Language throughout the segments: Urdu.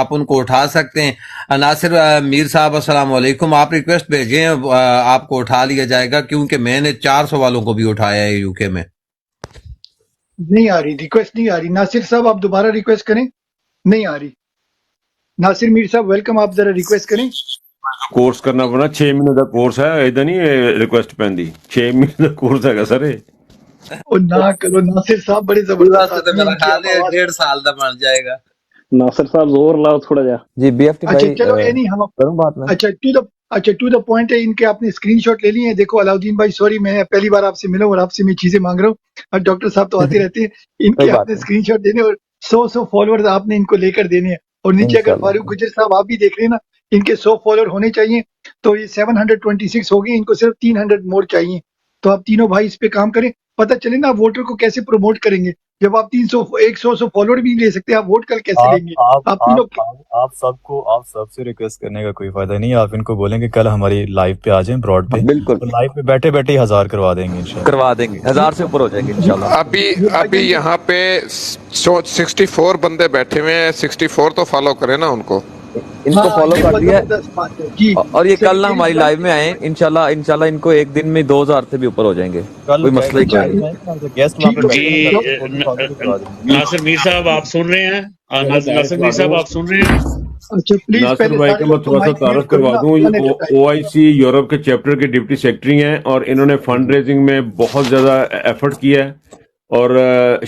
آپ ان کو اٹھا سکتے ہیں۔ ناصر میر صاحب السلام علیکم، آپ ریکویسٹ بھیجیں، آپ کو اٹھا لیا جائے گا، کیونکہ میں نے 400 والوں کو بھی اٹھایا ہے یو کے میں۔ نہیں آ رہی ریکویسٹ، نہیں آ رہی۔ ناصر صاحب آپ دوبارہ ریکویسٹ کریں، نہیں آ رہی۔ ناصر میر صاحب ویلکم، آپ ذرا ریکویسٹ کریں۔ کورس کرنا پڑنا، 6 مہینے کا کورس ہے، ادھر نہیں ریکویسٹ پہنتی، 6 مہینے کا کورس ہے سر۔ اور نہ کرو ناصر صاحب، بڑے یہ زبردست واسطے تو آدمی ہیں، میرا ان کی خیال آپ ہے آواز۔ 1.5 سال کا بن جائے گا۔ ناصر صاحب زور لاؤ تھوڑا جا۔ جی بی ایف ٹی اچھا بھائی چلو نہیں ہم کروں بات میں؟ اچھا ٹو دا پوائنٹ ہے، ان کے آپ نے اسکرین شاٹ لے لی ہیں۔ دیکھو علاؤدین بھائی، سوری میں پہلی بار آپ سے ملا ہوں اور آپ سے میں چیزیں مانگ رہا ہوں، اور ڈاکٹر صاحب تو آتے رہتے ہیں۔ ان کوئی کے آپ بات نے نہیں، اسکرین شاٹ دینے اور 100 فالوورز آپ نے ان کو لے کر دینے ہیں۔ اور نیچے اگر انشاءاللہ۔ فاروق گجر صاحب آپ بھی دیکھ رہے ہیں نا، ان کے 100 فالوور ہونے چاہیے، تو یہ 726 ہو گئی، ان کو صرف 300 مور چاہیے۔ تو آپ تینوں بھائی اس پہ کام کریں، پتہ چلے نا ووٹر کو کیسے پروموٹ کریں گے۔ جب آپ 100 فالوور بھی نہیں لے سکتے، آپ ووٹ کل کیسے آپ لیں گے؟ آپ آپ آپ تینوں آپ سب سے ریکویسٹ کرنے کا کوئی فائدہ نہیں ہے۔ آپ ان کو بولیں کہ کل ہماری لائیو پہ آ جائیں، براڈ پہ، بالکل تو لائیو پہ بیٹھے بیٹھے ہی 1000 کروا دیں گے انشاءاللہ۔ کروا دیں گے، 1000 سے اوپر ہو جائیں گے انشاءاللہ۔ ابھی یہاں پہ 64 بندے بیٹھے ہوئے ہیں، 64 تو فالو کریں نا ان کو۔ ان کو ہاں فالو یہ کر بہت دیا ہے، زبردست بات ہے جی۔ اور یہ کل نہ سیکریٹریز ہماری بھائی، لائیو میں آئیں انشاءاللہ ان کو ایک دن میں 2000 سے بھی اوپر ہو جائیں گے، کل کوئی مسئلہ ہی اچھا کوئی نہیں۔ گیسٹ وہاں ٹھیک پہ ہو بیٹھے ہیں، جی میں گیا۔ ان کو بھی فالو کروا دیں گے۔ ناصر میر صاحب آپ سن رہے ہیں؟ ناصر میر صاحب آپ سن رہے ہیں؟ اچھا پلیز ناصر پہلے بھائی سارے کا میں لوگ کو تھوڑا سا مائک میوٹ تعارف کرو کروا نا، دوں، one at a time. O I C Europe کے چیپٹر کے ڈپٹی سیکرٹری ہیں، اور انہوں نے فنڈ ریزنگ میں بہت زیادہ ایفرٹ کیا ہے، اور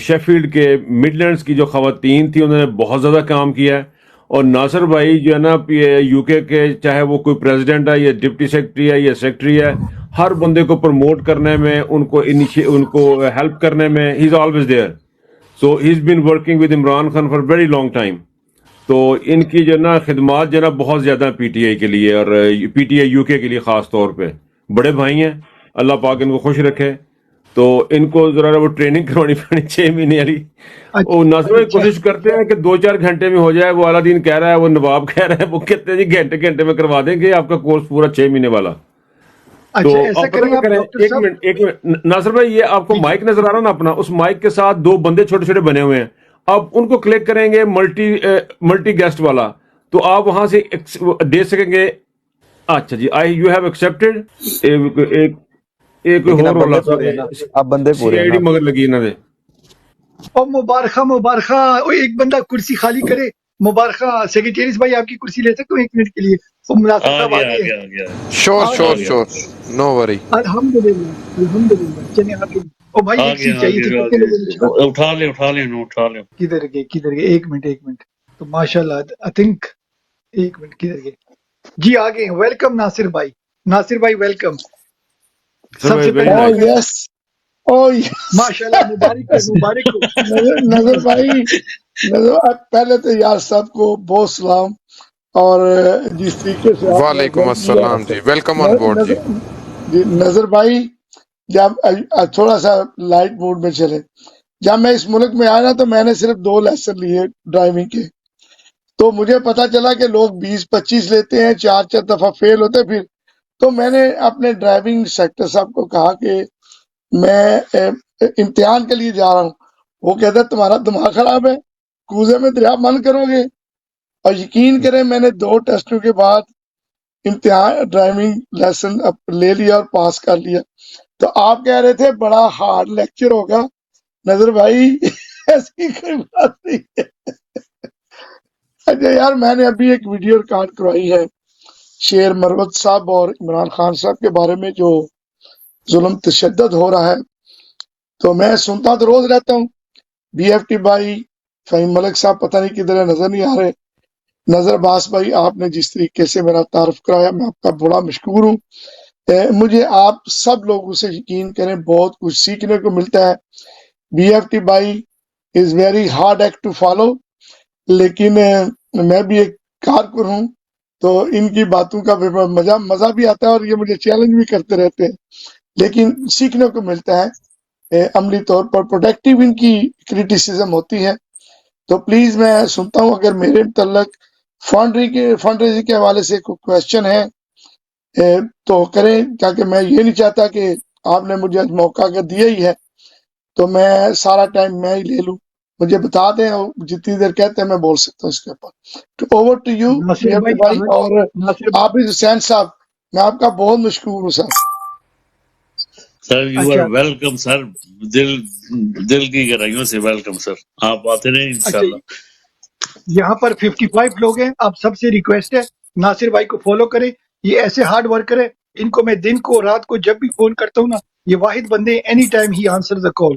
شیفیلڈ کے مڈ لینڈز کی جو خواتین تھی انہوں نے بہت زیادہ کام کیا ہے۔ اور ناصر بھائی جو ہے نا یو کے چاہے وہ کوئی پریزیڈنٹ ہے یا ڈپٹی سیکرٹری ہے یا سیکرٹری ہے، ہر بندے کو پروموٹ کرنے میں، ان کو ہیلپ کرنے میں he is always there. So he is been working with Imran Khan for very long time. تو ان کی جو ہے نا خدمات جو ہے نا بہت زیادہ پی ٹی آئی کے لیے، اور پی ٹی آئی یو کے لیے خاص طور پہ بڑے بھائی ہیں، اللہ پاک ان کو خوش رکھے۔ تو ان کو ذرا وہ ٹریننگ کروانی پڑی 6 مہینے والی۔ وہ ناصر بھائی اچھا کوشش کرتے ہیں کہ 2-4 گھنٹے میں ہو جائے، وہ اعلیٰ دین کہہ رہا ہے، وہ نواب کہہ رہا ہے، وہ کہتے ہیں جی گھنٹے میں کروا دیں گے آپ کا کورس پورا 6 مہینے والا۔ تو اچھا ایسا آپ پتہ کریں کیا آپ کریں، ڈاکٹر ایک صاحب۔ منٹ ناصر بھائی، یہ آپ کو جی جی مائک نظر آ رہا نا اپنا، اس مائک کے ساتھ 2 بندے چھوٹے چھوٹے بنے ہوئے ہیں، آپ ان کو کلک کریں گے ملٹی گیسٹ والا، تو آپ وہاں سے دے سکیں گے۔ اچھا جی، یو ہیو ایکسیپٹیڈ۔ ایک لیکن اور اب بندے رولا پورے ہیں نا، سا اب بندے سی پورے ہیں آئی نا۔ ڈی مگر لگی انہوں نے۔ اور مبارکہ، ایک بندہ کرسی خالی کرے۔ مبارکہ سیکریٹریز بھائی، آپ کی کرسی لے سکتے ہو 1 منٹ کے لیے؟ وہ مناصر آ صاحب گیا آگے آ ہیں، گیا آ گیا شور آ شور گئے۔ شور، نو وری۔ الحمدللہ چلیں آگے۔ اور بھائی آ ایک چیز گیا چاہیے تھی، کتنے لوگوں نے چھوڑا؟ اٹھا لیں اٹھا لیں۔ کدھر گئے 1 منٹ۔ تو ماشاء اللہ آئی تھنک 1 منٹ کدھر گئے؟ جی آگے ہیں، ویلکم ناصر بھائی ویلکم۔ سر سب بھائی سے ویری پہلے تو نائس۔ میں یس ماشاء اللہ مبارک ہو نظر بھائی، پہلے تو یار سب کو بہت سلام، اور جس طریقے سے آپ نے وعلیکم ورک کیا السلام جی، ویلکم آن بورڈ جی۔ نظر بھائی، جب تھوڑا سا لائٹ موڈ میں چلے، جب میں اس ملک میں آیا نا تو میں نے صرف 2 لیسن لیے ڈرائیونگ کے، تو مجھے پتا چلا کہ لوگ 20-25 لیتے ہیں، 4 دفعہ فیل ہوتے، پھر تو میں نے اپنے ڈرائیونگ انسٹرکٹر صاحب کو کہا کہ میں امتحان کے لیے جا رہا ہوں۔ وہ کہتا ہے تمہارا دماغ خراب ہے، کوزے میں دریا من کرو گے؟ اور یقین کریں میں نے 2 ٹیسٹوں کے بعد امتحان ڈرائیونگ لیسن لے لیا اور پاس کر لیا۔ تو آپ کہہ رہے تھے بڑا ہارڈ لیکچر ہوگا، نظر بھائی ایسی کوئی بات نہیں ہے۔ اچھا یار، میں نے ابھی ایک ویڈیو ریکارڈ کروائی ہے شیر مروت صاحب اور عمران خان صاحب کے بارے میں، جو ظلم تشدد ہو رہا ہے، تو میں سنتا تو روز رہتا ہوں۔ بی ایف ٹی بھائی، فہیم ملک صاحب پتہ نہیں کدھر ہے، نظر نہیں آ رہے۔ نظر عباس بھائی، آپ نے جس طریقے سے میرا تعارف کرایا، میں آپ کا بڑا مشکور ہوں۔ مجھے آپ سب لوگوں سے یقین کریں بہت کچھ سیکھنے کو ملتا ہے۔ بی ایف ٹی بھائی is very hard act to follow, لیکن میں بھی ایک کارکن ہوں، تو ان کی باتوں کا بھی مزہ بھی آتا ہے، اور یہ مجھے چیلنج بھی کرتے رہتے ہیں، لیکن سیکھنے کو ملتا ہے عملی طور پر۔ پروڈکٹیو ان کی کریٹیسزم ہوتی ہے، تو پلیز میں سنتا ہوں، اگر میرے متعلق فنڈ ریزنگ کے حوالے سے کوئی کویسچن ہے تو کریں، تاکہ میں یہ نہیں چاہتا کہ آپ نے مجھے موقع اگر دیا ہی ہے تو میں سارا ٹائم میں ہی لے لوں۔ مجھے بتا دیں اور جتنی دیر کہتے ہیں میں بول سکتا ہوں اس کے اوپر. تو اوور ٹو یو ناصر بھائی بھائی. اور ناصر عابد حسین صاحب میں آپ کا بہت مشکور ہوں سر. سر یو اچھا آر ویلکم سر. دل کی گہرائیوں سے ویلکم سر. آپ آتے رہیں اچھا انشاءاللہ. یہاں پر 55 لوگ ہیں. آپ سب سے ریکویسٹ ہے ناصر بھائی کو فالو کریں. یہ ایسے ہارڈ ورکر ہے. ان کو میں دن کو رات کو جب بھی فون کرتا ہوں نا یہ واحد بندے any time he answer the call.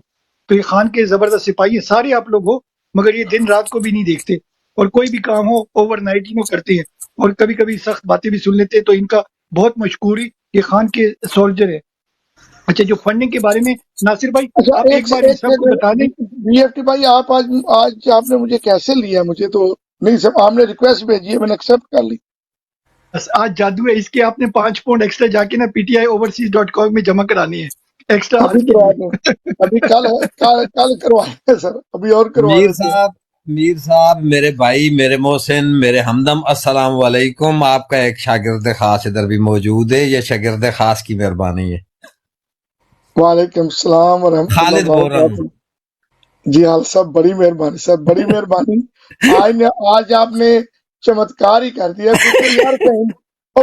تو یہ خان کے زبردست سپاہی ہیں. سارے آپ لوگ ہو مگر یہ دن رات کو بھی نہیں دیکھتے اور کوئی بھی کام ہو اوور نائٹ ہی کرتے ہیں اور کبھی کبھی سخت باتیں بھی سن لیتے ہیں. تو ان کا بہت مشکوری. یہ خان کے سولجر ہے. اچھا جو فنڈنگ کے بارے میں ناصر بھائی اچھا آپ ایک بار ان سب کو بتا دیں. بی ایف ٹی بھائی آپ آج آپ نے مجھے کیسے لیا؟ مجھے تو نہیں سب آپ نے ریکویسٹ بھیجی ہے میں نے ایکسیپٹ کر لی. بس آج جادو ہے. اس کے آپ نے 5 پاؤنڈ ایکسٹرا جا کے نا PTIoverseas.com میں جمع کرانی ہے ایکسٹرا ابھی آج کے کروا لیے. دیں. ابھی کل کروائیں سر. ابھی اور کروا دیتے ہیں. میر صاحب میرے بھائی میرے محسن میرے ہمدم السلام علیکم. آپ کا ایک شاگرد خاص ادھر بھی موجود ہے. یہ شاگرد خاص کی مہربانی ہے. وعلیکم السلام ورحمۃ اللہ خالد بول رہا ہوں. وبرکاتہ. جی حال صاحب بڑی مہربانی صاحب بڑی مہربانی. آج آپ نے چمتکار ہی کر دیا کیونکہ یار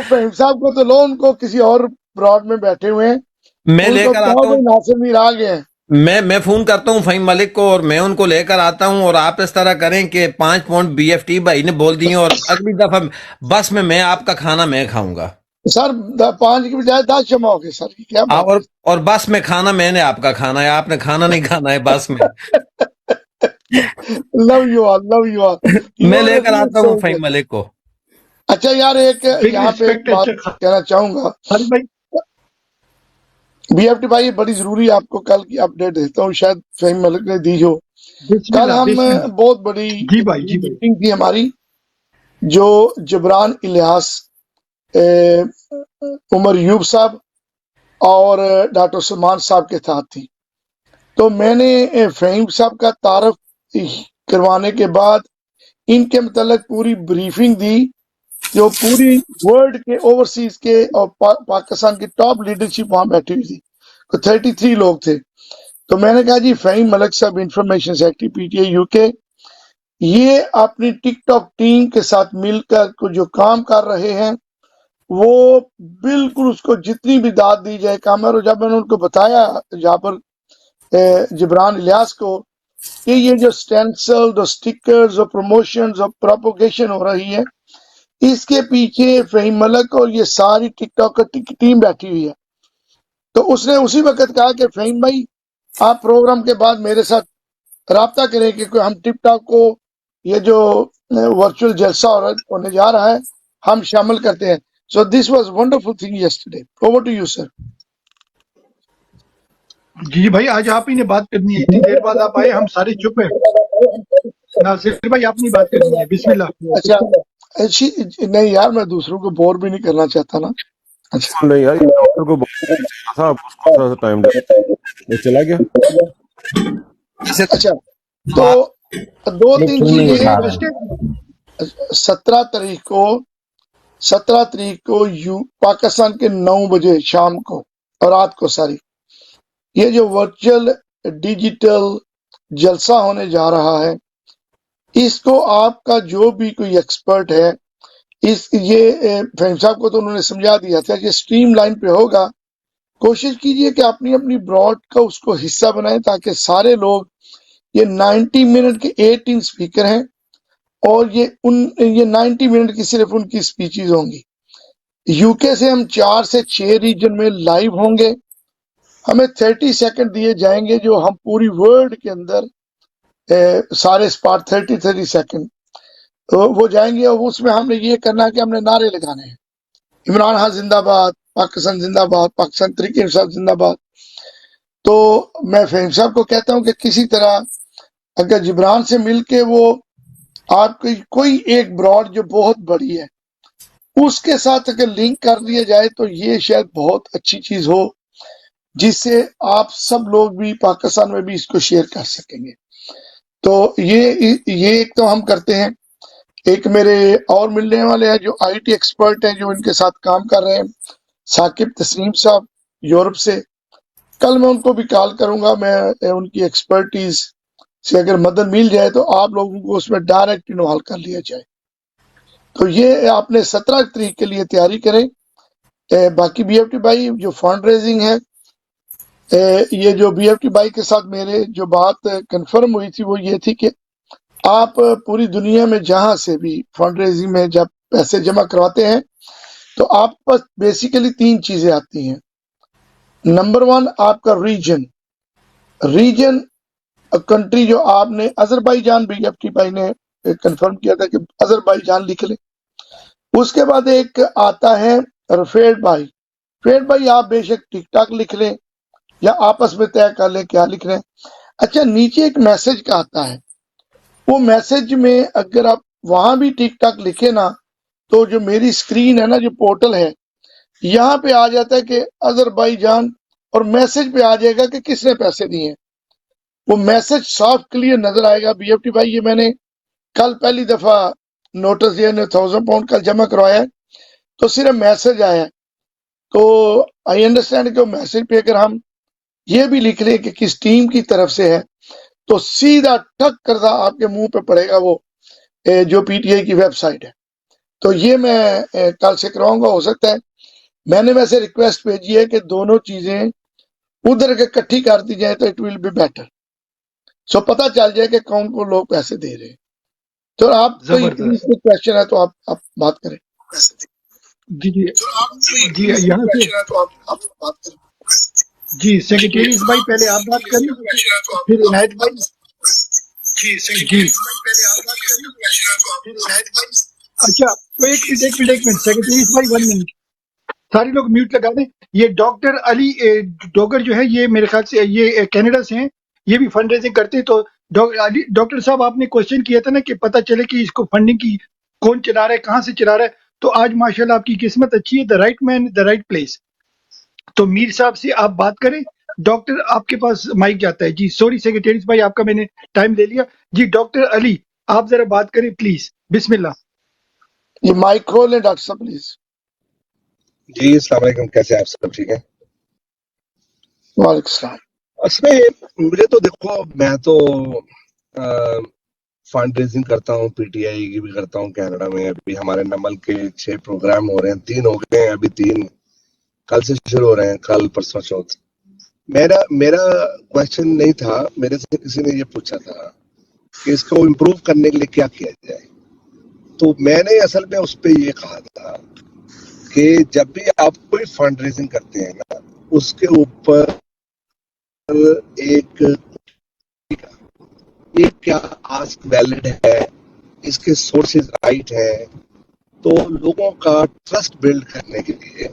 فہیم صاحب کو تو لو ان کو کسی اور براڈ میں بیٹھے ہوئے ہیں. میں ان لے کو کر کہو آتا ہوں. بھائی ناصر میر آ گئے ہیں. میں فون کرتا ہوں فہیم ملک کو اور میں ان کو لے کر آتا ہوں. اور آپ اس طرح کریں کہ 5 پاؤنڈ BFT بھائی نے بول دیے اور اگلی دفعہ بس میں آپ کا کھانا میں کھاؤں گا. سر 5 کی بجائے 10 جمع ہو گئے سر. کیا بات اور بس میں کھانا میں نے آپ کا کھانا ہے. آپ نے کھانا نہیں کھانا ہے بس میں. Love you all love you all. میں لے کر آتا ہوں فہیم ملک کو. اچھا یار ایک بگ یہاں پہ ایک ریسپیکٹ ہے. بات اچھا کہنا چاہوں گا. خالد بھائی بی ایف ٹی بھائی بڑی ضروری آپ کو کل کی اپڈیٹ دیتا ہوں شاید فہیم ملک نے دی ہو. بسم کل اللہ ہم بسم اللہ. بہت بڑی جی بھائی جی بھائی. میٹنگ تھی ہماری جو جبران الیاس عمر یوب صاحب اور ڈاکٹر سلمان صاحب کے ساتھ تھی. تو میں نے فہیم صاحب کا تعارف کروانے کے بعد ان کے متعلق پوری بریفنگ دی جو پوری ورلڈ کے اوورسیز کے اور پاکستان کی ٹاپ لیڈرشپ وہاں بیٹھی ہوئی تھی. 33 لوگ تھے. تو میں نے کہا جی فہیم ملک صاحب انفارمیشن سیکرٹری PTI UK یہ اپنی ٹک ٹاک ٹیم کے ساتھ مل کر جو کام کر رہے ہیں وہ بالکل اس کو جتنی بھی داد دی جائے کام ہے. اور جب میں نے ان کو بتایا جہاں پر جبران الیاس کو کہ یہ جو اسٹینسل جو سٹیکرز اور پروموشنز اور پروپوگیشن ہو رہی ہے اس کے پیچھے فہیم ملک اور یہ ساری ٹک ٹاک کی ٹیم بیٹھی ہوئی ہے. تو اس نے اسی وقت کہا کہ فہیم بھائی آپ پروگرام کے بعد میرے ساتھ رابطہ کریں کہ ہم ٹک ٹاک کو یہ جو ورچوئل جلسہ ہونے جا رہا ہے ہم شامل کرتے ہیں. So this was wonderful thing yesterday. Over to you sir. جی بھائی آج آپ ہی نے بات کرنی ہے. اتنی دیر بعد آپ آئے ہم سارے چپ ہیں. ناصر بھائی آپ نے بات کرنی ہے. بسم اللہ. اچھا نہیں یار میں دوسروں کو بور بھی نہیں کرنا چاہتا نا. اچھا نہیں یار یہ ڈاکٹر کو تھا اس کو تھوڑا سا ٹائم وہ چلا گیا. اچھا تو 2-3 فون نہیں چیزیں. اٹھا رہے ہیں. 17 تاریخ کو پاکستان کے 9 بجے شام کو اور رات کو ساری یہ جو ورچوئل ڈیجیٹل جلسہ ہونے جا رہا ہے اس کو آپ کا جو بھی کوئی ایکسپرٹ ہے یہ فہیم صاحب کو تو انہوں نے سمجھا دیا تھا کہ اسٹریم لائن پہ ہوگا. کوشش کیجئے کہ اپنی براڈ کا اس کو حصہ بنائیں تاکہ سارے لوگ یہ 90 منٹ کے 18 سپیکر ہیں اور یہ 90 منٹ کی صرف ان کی سپیچز ہوں گی. UK سے ہم 4 سے 6 ریجن میں لائیو ہوں گے. ہمیں 30 سیکنڈ دیے جائیں گے جو ہم پوری ورلڈ کے اندر سارے اسپاٹ 30 سیکنڈ وہ جائیں گے. اور اس میں ہم نے یہ کرنا ہے کہ ہم نے نعرے لگانے ہیں. عمران خان زندہ باد, پاکستان زندہ باد, پاکستان تحریک انصاف زندہ باد. تو میں فہیم صاحب کو کہتا ہوں کہ کسی طرح اگر جبران سے مل کے وہ آپ کی کوئی ایک براڈ جو بہت بڑی ہے اس کے ساتھ اگر لنک کر لیا جائے تو یہ شاید بہت اچھی چیز ہو جس سے آپ سب لوگ بھی پاکستان میں بھی اس کو شیئر کر سکیں گے. تو یہ ایک تو ہم کرتے ہیں. ایک میرے اور ملنے والے ہیں جو IT ایکسپرٹ ہیں جو ان کے ساتھ کام کر رہے ہیں ثاقب تسلیم صاحب یورپ سے. کل میں ان کو بھی کال کروں گا. میں ان کی ایکسپرٹیز سے اگر مدد مل جائے تو آپ لوگوں کو اس میں ڈائریکٹ انوالو کر لیا جائے. تو یہ آپ نے 17 تاریخ کے لیے تیاری کریں. باقی بی ایف ٹی بھائی جو فنڈ ریزنگ ہے، یہ جو بی ایف ٹی بھائی کے ساتھ میرے جو بات کنفرم ہوئی تھی وہ یہ تھی کہ آپ پوری دنیا میں جہاں سے بھی فنڈ ریزنگ میں جب پیسے جمع کرواتے ہیں تو آپ پاس بیسیکلی 3 چیزیں آتی ہیں. نمبر 1 آپ کا ریجن کنٹری جو آپ نے اظہربائی جان بی ایف ٹی بھائی نے کنفرم کیا تھا کہ اظہربائی جان لکھ لیں. اس کے بعد ایک آتا ہے رفیٹ بھائی آپ بے شک ٹک ٹاک لکھ لیں یا آپس میں طے کر لیں کیا لکھ رہے ہیں. اچھا نیچے ایک میسج کا آتا ہے، وہ میسج میں اگر آپ وہاں بھی ٹک ٹاک لکھے نا تو جو میری سکرین ہے نا، جو پورٹل ہے، یہاں پہ آ جاتا ہے کہ اظہربائی جان اور میسج پہ آ جائے گا کہ کس نے پیسے دیے ہیں. وہ میسج صاف کلیئر نظر آئے گا. بی ایف ٹی بھائی یہ میں نے کل پہلی دفعہ نوٹس دیا، 1000 پاؤنڈ کل جمع کروایا ہے تو صرف میسج آیا ہے. تو آئی انڈرسٹینڈ کہ وہ میسج پہ اگر ہم یہ بھی لکھ لیں کہ کس ٹیم کی طرف سے ہے تو سیدھا ٹھک کردہ آپ کے منہ پہ پڑے گا وہ جو پی ٹی آئی کی ویب سائٹ ہے. تو یہ میں کل سے کراؤں گا. ہو سکتا ہے میں نے ویسے ریکویسٹ بھیجی ہے کہ دونوں چیزیں ادھر کے کٹھی کر دی جائے تو اٹ ول بی بیٹر. سو پتہ چل جائے کہ کون کو لوگ پیسے دے رہے ہیں. تو آپ کوئی زبردست. کوشچن ہے تو آپ بات کریں. جی جی جی یہاں سے جی سیکریٹریز بھائی پہلے آپ بات کریں، پھر عنایت بھائی. جی اچھا تو ایک منٹ سیکریٹریز بھائی 1 منٹ، سارے لوگ میوٹ لگا دیں. یہ ڈاکٹر علی ڈوگر جو ہے یہ میرے خیال سے یہ کینیڈا سے ہیں، یہ بھی فنڈ ریزنگ کرتے ہیں. تو ڈاکٹر صاحب آپ نے کوشچن کیا تھا نا کہ پتہ چلے کہ اس کو فنڈنگ کی کون چلا رہا ہے، کہاں سے چلا رہا ہے. تو آج ماشاءاللہ آپ کی قسمت اچھی ہے، the right man the right place. تو میر صاحب سے آپ بات کریں. ڈاکٹر آپ کے پاس مائک جاتا ہے. جی سوری سیکریٹریز بھائی آپ کا میں نے ٹائم لے لیا. جی ڈاکٹر علی آپ ذرا بات کریں پلیز، بسم اللہ. یہ مائک کھول لیں ڈاکٹر صاحب پلیز. جی السلام علیکم، کیسے آپ سب ٹھیک ہیں؟ وعلیکم السلام. اس میں مجھے تو دیکھو میں تو فنڈ ریزنگ کرتا ہوں، پی ٹی آئی کی بھی کرتا ہوں کینیڈا میں. ابھی ہمارے نمل کے 6 پروگرام ہو رہے ہیں، 3 ہو گئے ہیں، ابھی 3 کل سے شروع ہو رہے ہیں، کل پرسوں چوتھ. میرا کوشچن نہیں تھا، میرے سے کسی نے یہ پوچھا تھا کہ اس کو امپروو کرنے کے لیے کیا کیا جائے. تو میں نے اصل میں اس پہ یہ کہا تھا کہ جب بھی آپ کوئی فنڈ ریزنگ کرتے ہیں نا، اس کے اوپر ایک کیا آسک ویلڈ ہے، اس کے سورسز رائٹ ہے. تو لوگوں کا ٹرسٹ بلڈ کرنے کے لیے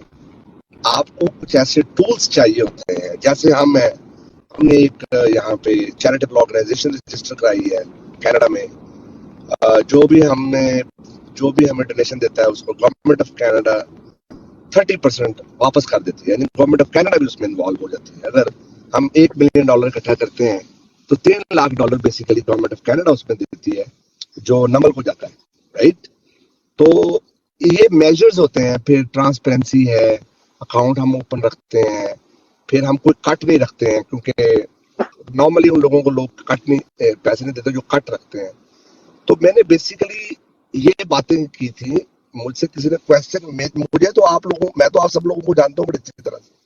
آپ کو کچھ ایسے ٹولز چاہیے ہوتے ہیں. جیسے ہم نے ایک یہاں پہ چیریٹیبل آرگنائزیشن رجسٹر کرائی ہے کینیڈا میں. جو بھی ہمیں ڈونیشن دیتا ہے اس کو گورنمنٹ آف کینیڈا 30% واپس کر دیتی ہے، یعنی گورنمنٹ آف کینیڈا بھی اس میں انوالو ہو جاتی ہے. اگر ہم $1 ملین اکٹھا کرتے ہیں تو $3 lakh basically government of Canada اس میں دیتی ہے جو نمل کو جاتا ہے، رائٹ. تو یہ میجرز ہوتے ہیں. پھر ٹرانسپیرنسی ہے، اکاؤنٹ ہم اوپن رکھتے ہیں، پھر ہم کوئی کٹ نہیں رکھتے ہیں کیونکہ نارملی ان لوگوں کو لوگ کٹ نہیں پیسے نہیں دیتے جو کٹ رکھتے ہیں. تو میں نے بیسیکلی یہ باتیں کی تھی. مجھ سے کسی نے کوشچن مجھے تو میں تو آپ سب لوگوں کو جانتا ہوں بڑی اچھی طرح سے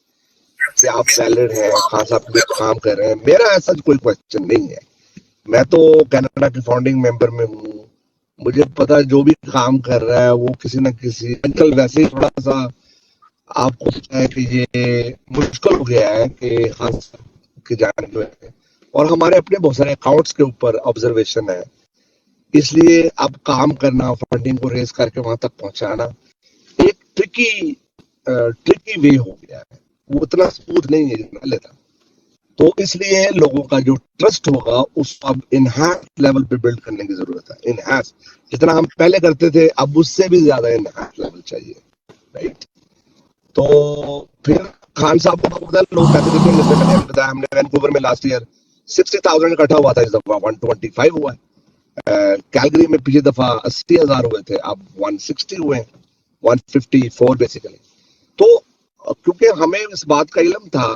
کہ آپ ویلڈ ہیں، خاص آپ کام کر رہے ہیں. میرا ایسا کوئی کوشچن نہیں ہے. میں تو کینیڈا کے فاؤنڈنگ ممبر میں ہوں. مجھے پتا جو بھی کام کر رہا ہے وہ کسی نہ کسی انکل ویسے ہی تھوڑا سا آپ کو پتا ہے کہ یہ مشکل ہو گیا ہے کہ خاص کی جان جو ہے، اور ہمارے اپنے بہت سارے اکاؤنٹس کے اوپر آبزرویشن ہے. اس لیے اب کام کرنا، فنڈنگ کو ریز کر کے وہاں تک پہنچانا ایک ٹرکی وے ہو گیا ہے. وہ اتنا اسموتھ نہیں ہے جتنا لیتا. تو اس لیے لوگوں کا جو ٹرسٹ ہوگا اس کو اب انہانس لیول پہ بلڈ کرنے کی ضرورت ہے. انہانس جتنا ہم پہلے کرتے تھے اب اس سے بھی زیادہ انہانس لیول چاہیے، رائٹ. تو پھر خان صاحب کو پتا لوگ پیسے دیتے ہیں. جیسے میں نے بتایا ہم نے وینکوور میں لاسٹ ایئر 60,000 اکٹھا ہوا تھا، اس دفعہ 125 ہوا ہے. کیلگری میں پچھلی دفعہ 80,000 ہوئے تھے، اب 160 ہوئے ہیں، 154 بیسیکلی. تو کیونکہ ہمیں اس بات کا علم تھا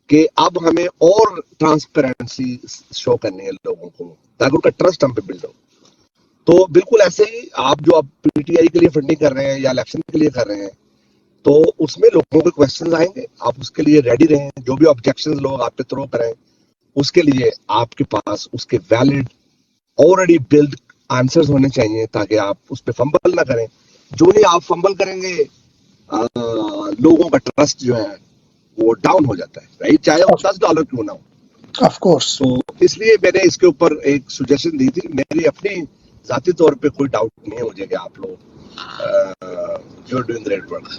کہ اب ہمیں اور ٹرانسپیرنسی شو کرنی ہے لوگوں کو تاکہ ان کا ٹرسٹ ہم پہ بلڈ ہو. تو بالکل ایسے ہی آپ جو پی ٹی آئی کے لیے فنڈنگ کر رہے ہیں یا الیکشن کے لیے کر رہے ہیں تو اس میں لوگوں کے کوشچنز آئیں گے, آپ اس کے لیے ریڈی رہیں. جو بھی آبجیکشنز لوگ آپ پہ تھرو کریں اس کے لیے آپ کے پاس اس کے ویلڈ آلریڈی بلڈ آنسرز ہونے چاہیے تاکہ آپ اس پہ فمبل نہ کریں. جو نہیں آپ فمبل کریں گے لوگوں کا ٹرسٹ جو ہے وہ ڈاؤن ہو جاتا ہے, رائٹ, چاہے وہ $10 کیوں نہ ہو. Of course. تو اس لیے میں نے اس کے اوپر ایک سجیشن دی تھی. میری اپنی ذاتی طور پہ کوئی ڈاؤٹ نہیں ہے مجھے کہ آپ لوگ you are doing great work.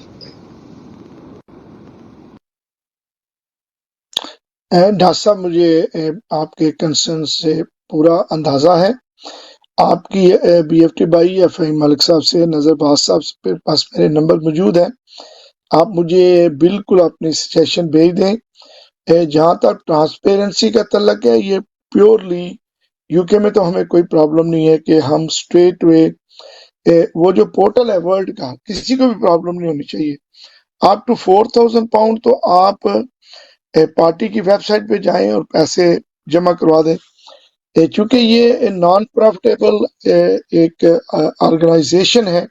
Doctor صاحب مجھے آپ کے کنسرن سے پورا اندازہ ہے. آپ کی بی ایف ٹی بھائی یا فہیم ملک صاحب سے, نظر باز صاحب کے پاس میرے نمبر موجود ہیں. آپ مجھے بالکل اپنی سجیشن بھیج دیں. جہاں تک ٹرانسپیرنسی کا تعلق ہے, یہ پیورلی یو کے میں تو ہمیں کوئی پرابلم نہیں ہے کہ ہم اسٹریٹ وے وہ جو پورٹل ہے ورلڈ کا, کسی کو بھی پرابلم نہیں ہونی چاہیے. آپ ٹو £4,000 تو آپ پارٹی کی ویب سائٹ پہ جائیں اور پیسے جمع کروا دیں. چونکہ یہ نان پروفٹیبل ایک آرگنائزیشن ہے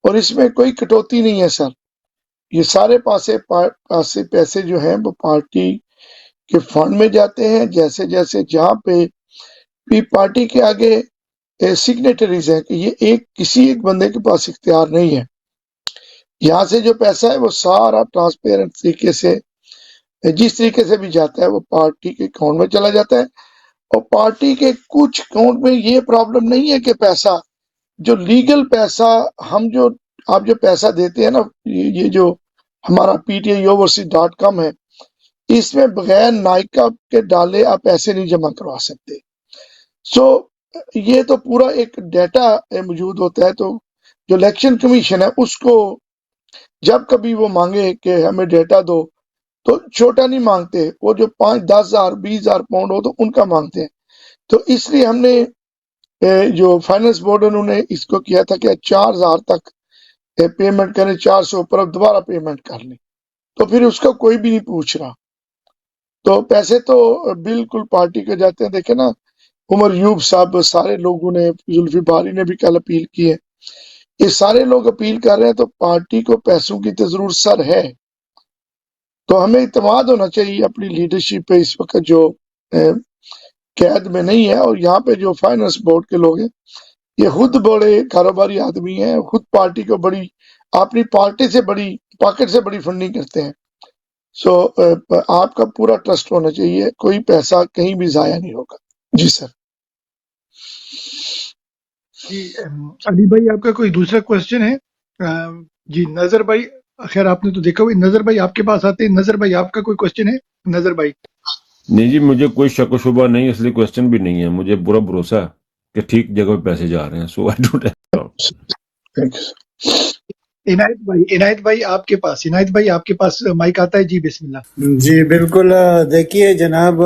اور اس میں کوئی کٹوتی نہیں ہے سر. یہ سارے پاسے پیسے جو ہیں وہ پارٹی کے فنڈ میں جاتے ہیں. جیسے جیسے جہاں پہ بھی پارٹی کے آگے سگنیٹریز ہیں کہ یہ کسی ایک بندے کے پاس اختیار نہیں ہے. یہاں سے جو پیسہ ہے وہ سارا ٹرانسپیرنٹ طریقے سے جس طریقے سے بھی جاتا ہے وہ پارٹی کے اکاؤنٹ میں چلا جاتا ہے. اور پارٹی کے کچھ اکاؤنٹ میں یہ پرابلم نہیں ہے کہ پیسہ جو لیگل پیسہ آپ جو پیسہ دیتے ہیں نا, یہ جو ہمارا PTIOverseas.com ہے, اس میں بغیر نائکا کے ڈالے آپ پیسے نہیں جمع کروا سکتے. سو یہ تو پورا ایک ڈیٹا موجود ہوتا ہے. تو جو الیکشن کمیشن ہے اس کو جب کبھی وہ مانگے کہ ہمیں ڈیٹا دو تو چھوٹا نہیں مانگتے, وہ جو 5,000, 10,000, 20,000 پاؤنڈ ہو تو ان کا مانگتے ہیں. تو اس لیے ہم نے جو فائنانس بورڈ انہوں نے اس کو کیا تھا کہ 4,000 تک پیمنٹ کریں, 400 پر اب دوبارہ پیمنٹ کر لیں. تو پھر اس کا کوئی بھی نہیں پوچھ رہا. تو پیسے تو بالکل پارٹی کے جاتے ہیں. دیکھیں نا عمر یوب صاحب, سارے لوگوں نے, زلفی باری نے بھی کل اپیل کی ہے, یہ سارے لوگ اپیل کر رہے ہیں. تو پارٹی کو پیسوں کی تو ضرور سر ہے. تو ہمیں اعتماد ہونا چاہیے اپنی لیڈرشپ پہ اس وقت جو قید میں نہیں ہے. اور یہاں پہ جو فائنانس بورڈ کے لوگ ہیں یہ خود بڑے کاروباری آدمی ہیں, خود پارٹی کو اپنی پارٹی سے بڑی پاکٹ سے بڑی فنڈنگ کرتے ہیں. سو آپ کا پورا ٹرسٹ ہونا چاہیے, کوئی پیسہ کہیں بھی ضائع نہیں ہوگا. جی سر. جی علی بھائی آپ کا کوئی دوسرا کوشچن ہے؟ جی نظر بھائی, خیر آپ نے تو دیکھا ہوئی, نظر بھائی آپ کے پاس آتے ہیں. نظر بھائی آپ کا کوئی کوشچن ہے؟ نظر بھائی. نہیں جی, مجھے کوئی شک و شبہ نہیں, اس لیے کوشچن بھی نہیں ہے. مجھے پورا بھروسہ ہے کہ ٹھیک جگہ پہ پیسے جا رہے ہیں. سو آئی ڈونٹ تھینک یو. عنایت بھائی آپ کے پاس مائک آتا ہے. جی بسم اللہ. جی بالکل. دیکھیے جناب,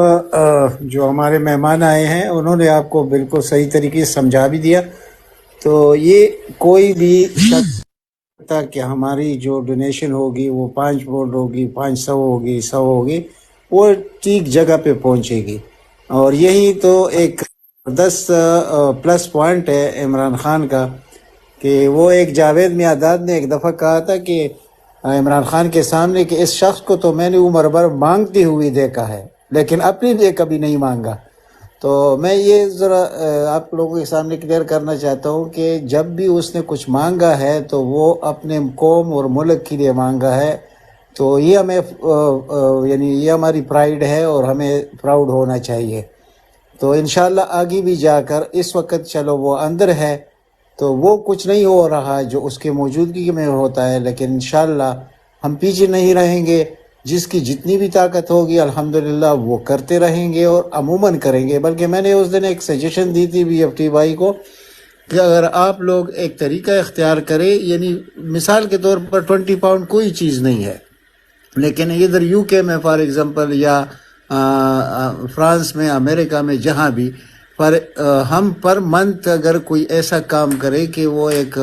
جو ہمارے مہمان آئے ہیں انہوں نے آپ کو بالکل صحیح طریقے سے سمجھا بھی دیا. تو یہ کوئی بھی شخص کہ ہماری جو ڈونیشن ہوگی وہ 5 پاؤنڈ ہوگی, 500 ہوگی, 100 ہوگی, وہ ٹھیک جگہ پہ پہنچے گی. اور یہی تو ایک 10 پلس پوائنٹ ہے عمران خان کا کہ وہ ایک جاوید میاداد نے ایک دفعہ کہا تھا کہ عمران خان کے سامنے کہ اس شخص کو تو میں نے عمر بھر مانگتی ہوئی دیکھا ہے لیکن اپنے لیے کبھی نہیں مانگا. تو میں یہ ذرا آپ لوگوں کے سامنے کلیئر کرنا چاہتا ہوں کہ جب بھی اس نے کچھ مانگا ہے تو وہ اپنے قوم اور ملک کے لیے مانگا ہے. تو یہ ہمیں یعنی یہ ہماری پرائیڈ ہے اور ہمیں پراؤڈ ہونا چاہیے. تو انشاءاللہ آگے بھی جا کر, اس وقت چلو وہ اندر ہے تو وہ کچھ نہیں ہو رہا جو اس کے موجودگی میں ہوتا ہے, لیکن انشاءاللہ ہم پیچھے نہیں رہیں گے. جس کی جتنی بھی طاقت ہوگی الحمدللہ وہ کرتے رہیں گے اور عموماً کریں گے. بلکہ میں نے اس دن ایک سجیشن دی تھی بی ایف ٹی بھائی کو کہ اگر آپ لوگ ایک طریقہ اختیار کریں, یعنی مثال کے طور پر 20 پاؤنڈ کوئی چیز نہیں ہے, لیکن ادھر یو کے میں فار ایگزامپل یا فرانس میں, امریکہ میں, جہاں بھی ہم پر منتھ اگر کوئی ایسا کام کرے کہ وہ ایک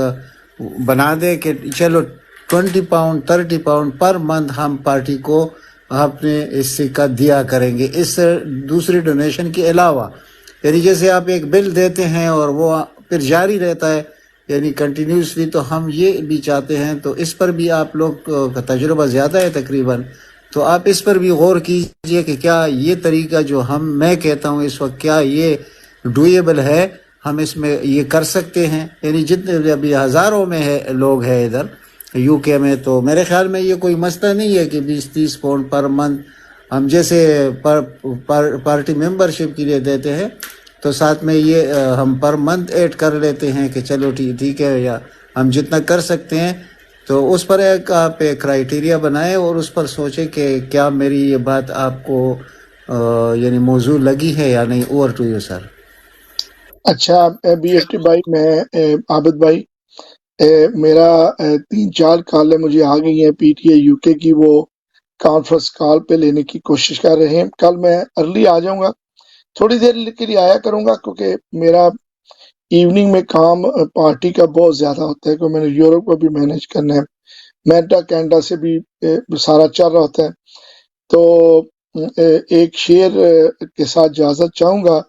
بنا دے کہ چلو 20 پاؤنڈ 30 پاؤنڈ پر منتھ ہم پارٹی کو آپ نے اس کا دیا کریں گے، اس دوسری ڈونیشن کے علاوہ. یعنی جیسے آپ ایک بل دیتے ہیں اور وہ پھر جاری رہتا ہے یعنی کنٹینیوسلی، تو ہم یہ بھی چاہتے ہیں. تو اس پر بھی آپ لوگ کا تجربہ زیادہ ہے تقریباً، تو آپ اس پر بھی غور کیجئے کہ کیا یہ طریقہ جو میں کہتا ہوں اس وقت، کیا یہ ڈویبل ہے، ہم اس میں یہ کر سکتے ہیں. یعنی جتنے ابھی ہزاروں میں لوگ ہیں ادھر یو کے میں، تو میرے خیال میں یہ کوئی مسئلہ نہیں ہے کہ 20-30 پاؤنڈ پر منتھ ہم جیسے پارٹی ممبرشپ کے لیے دیتے ہیں، تو ساتھ میں یہ ہم پر منتھ ایڈ کر لیتے ہیں کہ چلو ٹھیک ہے، یا ہم جتنا کر سکتے ہیں. تو اس پر ایک آپ ایک کرائیٹیریا بنائیں اور اس پر سوچیں کہ کیا میری یہ بات آپ کو یعنی موضوع لگی ہے یا نہیں. Over to you sir. اچھا بی ایف ٹی بھائی، میں عابد بھائی، میرا 3-4 کالیں مجھے آ گئی ہیں پی ٹی اے یو کے کی، وہ کانفرنس کال پہ لینے کی کوشش کر رہے ہیں. کل میں ارلی آ جاؤں گا، تھوڑی دیر کے لیے آیا کروں گا، کیونکہ میرا ایوننگ میں کام پارٹی کا بہت زیادہ ہوتا ہے، کیونکہ میں نے یورپ کو بھی مینیج کرنا ہے، میٹا کینیڈا سے بھی سارا چل رہا ہوتا ہے. تو ایک شیئر کے ساتھ اجازت چاہوں گا.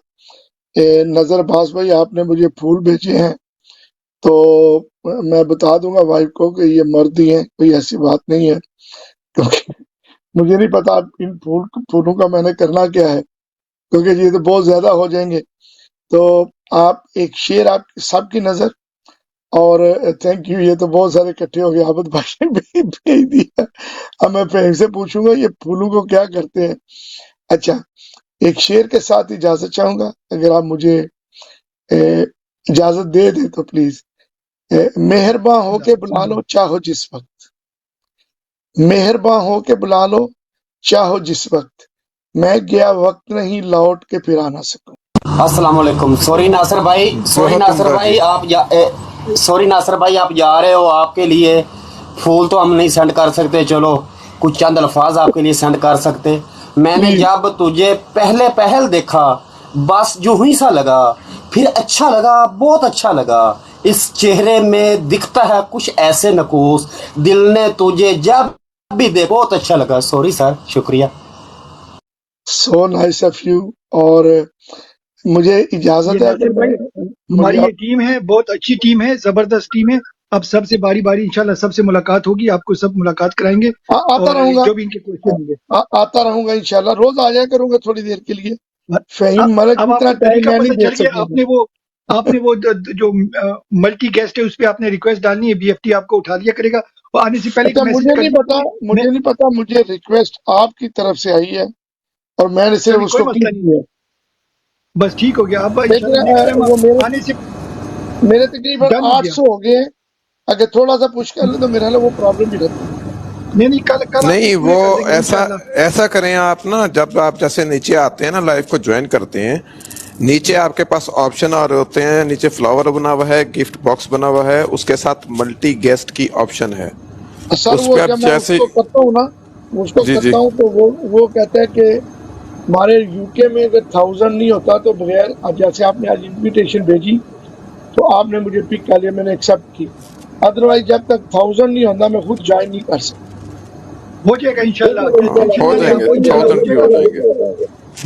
نظر باز بھائی، آپ نے مجھے پھول بھیجے ہیں، تو میں بتا دوں گا وائف کو کہ یہ مردی ہیں، کوئی ایسی بات نہیں ہے، کیونکہ مجھے نہیں پتا ان پھولوں کا میں نے کرنا کیا ہے، کیونکہ یہ تو بہت زیادہ ہو جائیں گے. تو آپ ایک شیئر آپ سب کی نظر، اور تھینک یو. یہ تو بہت سارے اکٹھے ہو گئے، عابد بھائی نے بھیج دیا. اب میں فہیم سے پوچھوں گا یہ پھولوں کو کیا کرتے ہیں. اچھا، ایک شعر کے ساتھ اجازت چاہوں گا، اگر آپ مجھے اجازت دے دیں تو پلیز. مہرباں ہو کے بلا لو چاہو جس وقت، مہرباں ہو کے بلا لو چاہو جس وقت، میں گیا وقت نہیں لوٹ کے پھر آ نہ سکوں. السلام علیکم. سوری ناصر بھائی، ناصر بھائی آپ جا رہے ہو، آپ کے لیے پھول تو ہم نہیں سینڈ کر سکتے، چلو کچھ چند الفاظ آپ کے لیے سینڈ کر سکتے. میں نے جب تجھے پہل دیکھا بس جو ہی سا لگا، پھر اچھا لگا، بہت اچھا لگا. اس چہرے میں دکھتا ہے کچھ ایسے نقوص، دل نے تجھے جب بھی دیکھا بہت اچھا لگا. سوری سر، شکریہ. So nice of you. اور مجھے اجازت ہے کہ ہماری یہ ٹیم ہے، بہت اچھی ٹیم ہے، زبردست ٹیم ہے. اب سب سے باری انشاءاللہ سب سے ملاقات ہوگی، آپ کو سب ملاقات کرائیں گے، آتا رہوں گا، جو بھی ان کے کوشچن ہوں گے آتا رہوں گا انشاءاللہ. روز آ جایا کروں گا تھوڑی دیر کے لیے. فہیم ملک اب آپ اتنا کو ٹائم طریقہ میں نہیں پتہ دے چل گیا. سکتا. آپ نے وہ جو ملٹی گیسٹ ہے اس پہ آپ نے ریکویسٹ ڈالنی ہے، بی ایف ٹی آپ کو اٹھا لیا کرے گا. اور آنے سے پہلے اچھا، مجھے نہیں پتا، مجھے ریکویسٹ آپ کی طرف سے آئی ہے اور میں نے صرف اس کو کی ہے. بس ٹھیک ہو گیا. اب وہ آنے سے میرے تقریباً 800 ہو گئے، اگر تھوڑا سا پوچھ کر لیں تو میرا وہ پرابلم ہی رہتا ہے. نہیں، وہ ایسا کریں آپ نا، جب آپ جیسے نیچے آتے ہیں نا، لائف کو جوائن کرتے ہیں، نیچے آپ کے پاس آپشن آ رہے ہوتے ہیں، نیچے فلاور بنا ہوا ہے، گفٹ باکس بنا ہوا ہے، اس کے ساتھ ملٹی گیسٹ کی آپشن ہے. سر وہ جب میں اس کو کرتا ہوں نا، اس کو کرتا ہوں تو وہ کہتا ہے کہ ہمارے یو کے میں اگر 1000 نہیں ہوتا تو بغیر، جیسے آپ نے آج انویٹیشن بھیجی تو آپ نے مجھے پک کر لیا، میں نے ایکسیپٹ کی. ادروائز جب تک 1000 نہیں ہوتا میں خود جوائن نہیں کر سکتا. ہو جائے گا انشاءاللہ. ہو جائیں گے، 1000 بھی ہو جائیں گے،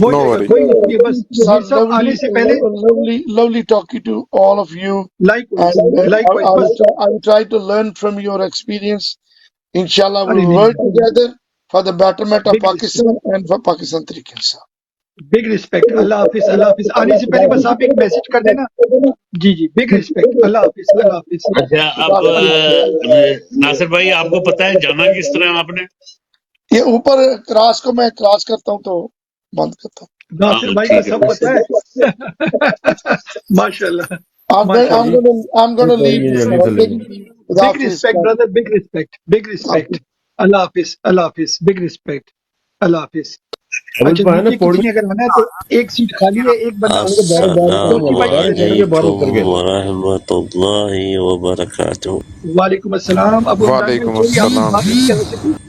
نو وری. کوئی نہیں، بس یہ سب آنے سے پہلے lovely talking to all of you. Likewise. I will try to learn from your experience. Inshallah we will work together for the betterment of Pakistan and for Pakistan Tehreek Insaf. Big respect. اللہ حافظ. اللہ حافظ. آنے سے پہلے بس آپ ایک میسج کر دینا. جی بگ ریسپیکٹ. اللہ حافظ. اللہ حافظ. اچھا، اب ناصر بھائی آپ کو پتا ہے جانا کس طرح آپ نے؟ یہ اوپر کراس کو میں کراس کرتا ہوں تو بند کرتا ہوں. ناصر بھائی کا سب پتا ہے. ماشاءاللہ. I'm going to leave. Big respect, brother. Big respect. Big respect. اللہ حافظ. اللہ حافظ. Big respect. اللہ حافظ. اچھا، نیچے کسی نے اگر آنا ہے تو ایک سیٹ خالی ہے، ایک بندہ. السلام علیکم ورحمۃ اللہ وبرکاتہ. وعلیکم السلام. ابو وعلیکم السلام.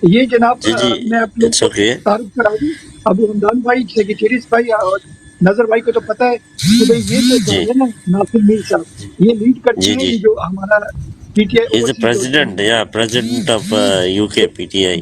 یہ جناب جی میں آپ لوگ کو تعارف کرا دوں. ابو حمدان بھائی، سیکریٹریس بھائی اور نظر بھائی کو تو پتا ہے کہ بھائی یہ جو صاحب ہے نا، ناصر میر صاحب، یہ لیڈ کرتے ہیں جو ہمارا P T I president of you کے پی ٹی آئی.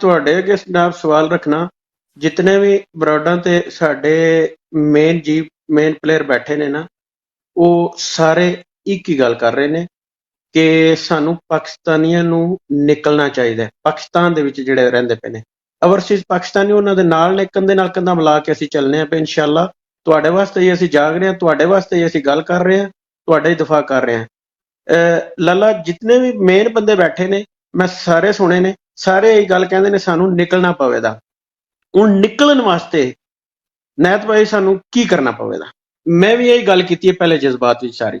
ਤੁਹਾਡੇ ਅੱਗੇ ਜਨਾਬ ਸਵਾਲ ਰੱਖਣਾ। ਜਿਤਨੇ ਵੀ ਬਰਾਡਾਂ ਤੇ ਸਾਡੇ ਮੇਨ ਪਲੇਅਰ ਬੈਠੇ ਨੇ ਨਾ, ਉਹ ਸਾਰੇ ਇੱਕ ਹੀ ਗੱਲ ਕਰ ਰਹੇ ਨੇ ਕਿ ਸਾਨੂੰ ਪਾਕਿਸਤਾਨੀਆਂ ਨੂੰ ਨਿਕਲਣਾ ਚਾਹੀਦਾ ਹੈ। ਪਾਕਿਸਤਾਨ ਦੇ ਵਿੱਚ ਜਿਹੜੇ ਰਹਿੰਦੇ ਪਏ ਨੇ ਓਵਰਸੀਜ਼ ਪਾਕਿਸਤਾਨੀ, ਉਹਨਾਂ ਦੇ ਨਾਲ ਨੇ, ਕੰਧੇ ਨਾਲ ਕੰਧਾ ਮਿਲਾ ਕੇ ਅਸੀਂ ਚੱਲਨੇ ਆ ਪਏ ਇਨਸ਼ਾਅੱਲਾ। ਤੁਹਾਡੇ ਵਾਸਤੇ ਹੀ ਅਸੀਂ ਜਾਗ ਰਹੇ ਹਾਂ, ਤੁਹਾਡੇ ਵਾਸਤੇ ਹੀ ਅਸੀਂ ਗੱਲ ਕਰ ਰਹੇ ਹਾਂ, ਤੁਹਾਡਾ ਹੀ ਦਿਫਾ ਕਰ ਰਹੇ ਹਾਂ। ਲੱਲਾ ਜਿਤਨੇ ਵੀ ਮੇਨ ਬੰਦੇ ਬੈਠੇ ਨੇ ਮੈਂ ਸਾਰੇ ਸੁਣੇ ਨੇ, ਸਾਰੇ ਇਹ ਗੱਲ ਕਹਿੰਦੇ ਨੇ ਸਾਨੂੰ ਨਿਕਲਣਾ ਪਵੇਗਾ। ਹੁਣ ਨਿਕਲਣ ਵਾਸਤੇ ਨੈਤ ਭਾਈ ਸਾਨੂੰ ਕੀ ਕਰਨਾ ਪਵੇਗਾ? ਮੈਂ ਵੀ ਇਹੀ ਗੱਲ ਕੀਤੀ ਹੈ ਪਹਿਲੇ ਜਜ਼ਬਾਤ ਵਿੱਚ ਸਾਰੀ।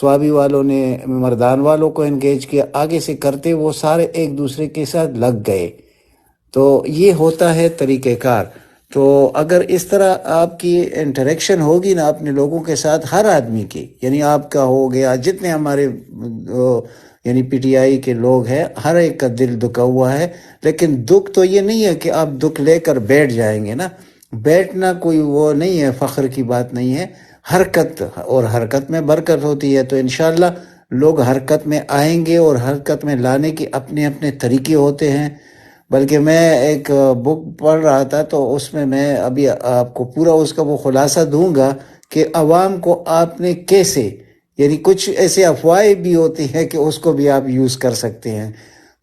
سوابی والوں نے مردان والوں کو انگیج کیا، آگے سے کرتے وہ سارے ایک دوسرے کے ساتھ لگ گئے. تو یہ ہوتا ہے طریقہ کار. تو اگر اس طرح آپ کی انٹریکشن ہوگی نا اپنے لوگوں کے ساتھ، ہر آدمی کی، یعنی آپ کا ہو گیا، جتنے ہمارے یعنی پی ٹی آئی کے لوگ ہیں، ہر ایک کا دل دکھا ہوا ہے. لیکن دکھ تو یہ نہیں ہے کہ آپ دکھ لے کر بیٹھ جائیں گے نا. بیٹھنا کوئی وہ نہیں ہے، فخر کی بات نہیں ہے. حرکت، اور حرکت میں برکت ہوتی ہے. تو انشاءاللہ لوگ حرکت میں آئیں گے، اور حرکت میں لانے کے اپنے اپنے طریقے ہوتے ہیں. بلکہ میں ایک بک پڑھ رہا تھا، تو اس میں ابھی آپ کو پورا اس کا وہ خلاصہ دوں گا کہ عوام کو آپ نے کیسے، یعنی کچھ ایسے افواہیں بھی ہوتی ہیں کہ اس کو بھی آپ یوز کر سکتے ہیں.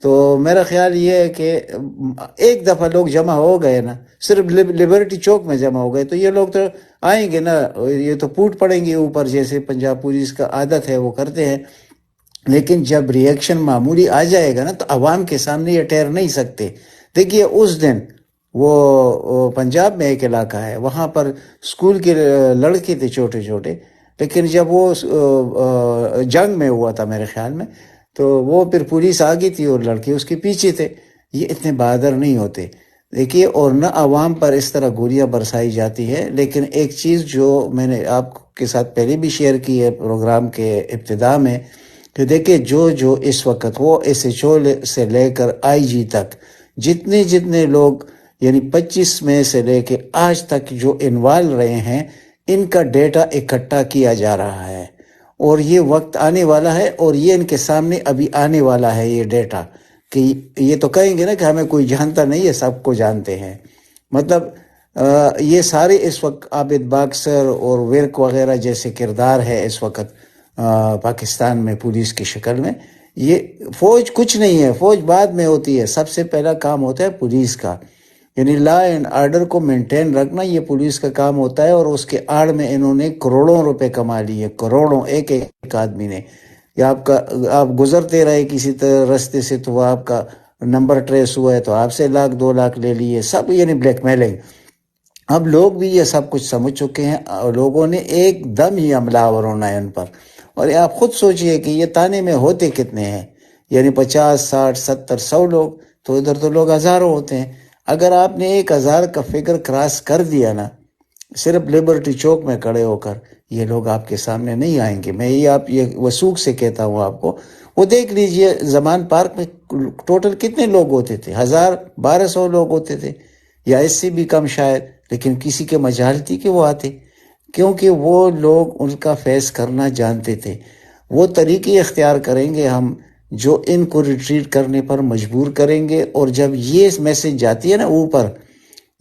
تو میرا خیال یہ ہے کہ ایک دفعہ لوگ جمع ہو گئے نا، صرف لبرٹی چوک میں جمع ہو گئے، تو یہ لوگ تو آئیں گے نا، یہ تو پوٹ پڑیں گے اوپر، جیسے پنجاب پولیس کا عادت ہے وہ کرتے ہیں. لیکن جب ریئیکشن معمولی آ جائے گا نا، تو عوام کے سامنے یہ ٹھہر نہیں سکتے. دیکھیے اس دن وہ پنجاب میں ایک علاقہ ہے، وہاں پر اسکول کے لڑکے تھے چھوٹے چھوٹے، لیکن جب وہ جنگ میں ہوا تھا میرے خیال میں، تو وہ پھر پولیس آ گئی تھی اور لڑکے اس کے پیچھے تھے. یہ اتنے بہادر نہیں ہوتے، دیکھیے. اور نہ عوام پر اس طرح گولیاں برسائی جاتی ہے. لیکن ایک چیز جو میں نے آپ کے ساتھ پہلے بھی شیئر کی ہے پروگرام کے ابتدا میں، کہ دیکھیں جو اس وقت وہ ایس ایچ او سے لے کر آئی جی تک جتنے لوگ، یعنی 25 میں سے لے کے آج تک جو انوالو رہے ہیں، ان کا ڈیٹا اکٹھا کیا جا رہا ہے. اور یہ وقت آنے والا ہے، اور یہ ان کے سامنے ابھی آنے والا ہے یہ ڈیٹا، کہ یہ تو کہیں گے نا کہ ہمیں کوئی جانتا نہیں ہے، سب کو جانتے ہیں. مطلب یہ سارے اس وقت عابد باکسر اور ورک وغیرہ جیسے کردار ہے اس وقت پاکستان میں پولیس کی شکل میں. یہ فوج کچھ نہیں ہے، فوج بعد میں ہوتی ہے. سب سے پہلا کام ہوتا ہے پولیس کا، یعنی لا اینڈ آرڈر کو مینٹین رکھنا، یہ پولیس کا کام ہوتا ہے. اور اس کے آڑ میں انہوں نے کروڑوں روپے کما لیے، کروڑوں، ایک آدمی نے. یا آپ گزرتے رہے کسی راستے سے، تو وہ آپ کا نمبر ٹریس ہوا ہے تو آپ سے 1,00,000 2,00,000 لے لیے، سب یعنی بلیک میلنگ. اب لوگ بھی یہ سب کچھ سمجھ چکے ہیں، اور لوگوں نے ایک دم ہی حملہ آور ہونا ہے ان پر. اور آپ خود سوچئے کہ یہ تانے میں ہوتے کتنے ہیں، یعنی 50 60 70 100 لوگ، تو ادھر تو لوگ ہزاروں ہوتے ہیں. اگر آپ نے 1,000 کا فگر کراس کر دیا نا، صرف لبرٹی چوک میں کھڑے ہو کر، یہ لوگ آپ کے سامنے نہیں آئیں گے. میں یہ وثوق سے کہتا ہوں آپ کو. وہ دیکھ لیجئے زمان پارک میں ٹوٹل کتنے لوگ ہوتے تھے، 1000 1200 لوگ ہوتے تھے، یا اس سے بھی کم شاید. لیکن کسی کے مجال تھی کہ وہ آتے، کیونکہ وہ لوگ ان کا فیس کرنا جانتے تھے. وہ طریقے اختیار کریں گے ہم جو ان کو ریٹریٹ کرنے پر مجبور کریں گے. اور جب یہ میسج جاتی ہے نا اوپر،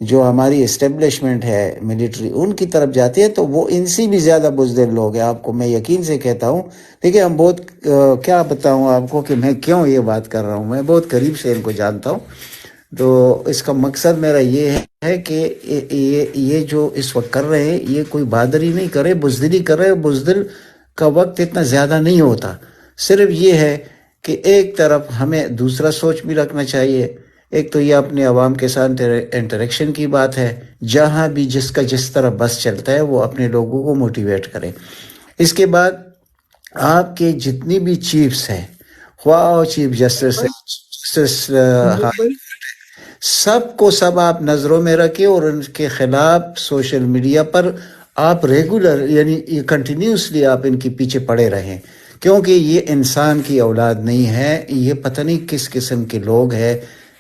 جو ہماری اسٹیبلشمنٹ ہے ملٹری، ان کی طرف جاتی ہے، تو وہ ان سے بھی زیادہ بزدل لوگ ہیں. آپ کو میں یقین سے کہتا ہوں. دیکھیں ہم بہت کیا بتاؤں آپ کو کہ میں کیوں یہ بات کر رہا ہوں، میں بہت قریب سے ان کو جانتا ہوں. تو اس کا مقصد میرا یہ ہے کہ یہ جو اس وقت کر رہے ہیں، یہ کوئی بہادری نہیں کر رہے، بزدلی کر رہے. بزدل کا وقت اتنا زیادہ نہیں ہوتا. صرف یہ ہے کہ ایک طرف ہمیں دوسرا سوچ بھی رکھنا چاہیے. ایک تو یہ اپنے عوام کے ساتھ انٹریکشن کی بات ہے، جہاں بھی جس کا جس طرح بس چلتا ہے وہ اپنے لوگوں کو موٹیویٹ کرے. اس کے بعد آپ کے جتنی بھی چیفز ہیں، خواہ چیف جسٹس سب کو سب آپ نظروں میں رکھیں، اور ان کے خلاف سوشل میڈیا پر آپ ریگولر، یعنی کنٹینیوسلی آپ ان کے پیچھے پڑے رہیں. کیونکہ یہ انسان کی اولاد نہیں ہے، یہ پتہ نہیں کس قسم کے لوگ ہیں.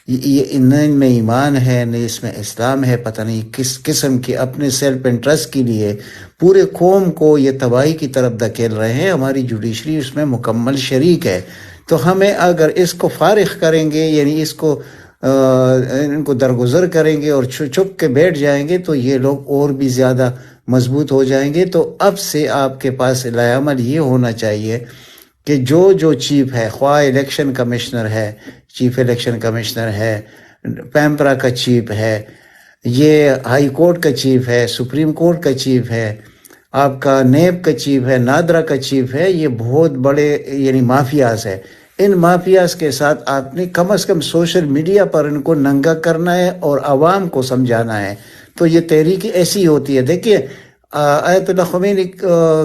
یہ نہ ان میں ایمان ہے، نہ اس میں اسلام ہے. پتہ نہیں کس قسم کے اپنے سیلف انٹرسٹ کے لیے پورے قوم کو یہ تباہی کی طرف دھکیل رہے ہیں. ہماری جوڈیشری اس میں مکمل شریک ہے. تو ہمیں اگر اس کو فارغ کریں گے، یعنی اس کو ان کو درگزر کریں گے اور چھپ کے بیٹھ جائیں گے، تو یہ لوگ اور بھی زیادہ مضبوط ہو جائیں گے. تو اب سے آپ کے پاس لائے عمل یہ ہونا چاہیے کہ جو چیف ہے، خواہ الیکشن کمشنر ہے، چیف الیکشن کمشنر ہے، پیمپرا کا چیف ہے، یہ ہائی کورٹ کا چیف ہے، سپریم کورٹ کا چیف ہے، آپ کا نیب کا چیف ہے، نادرا کا چیف ہے، یہ بہت بڑے یعنی مافیاز ہے. ان مافیاز کے ساتھ آپ نے کم از کم سوشل میڈیا پر ان کو ننگا کرنا ہے اور عوام کو سمجھانا ہے. تو یہ تحریک ایسی ہوتی ہے. دیکھیے آیت اللہ خمینی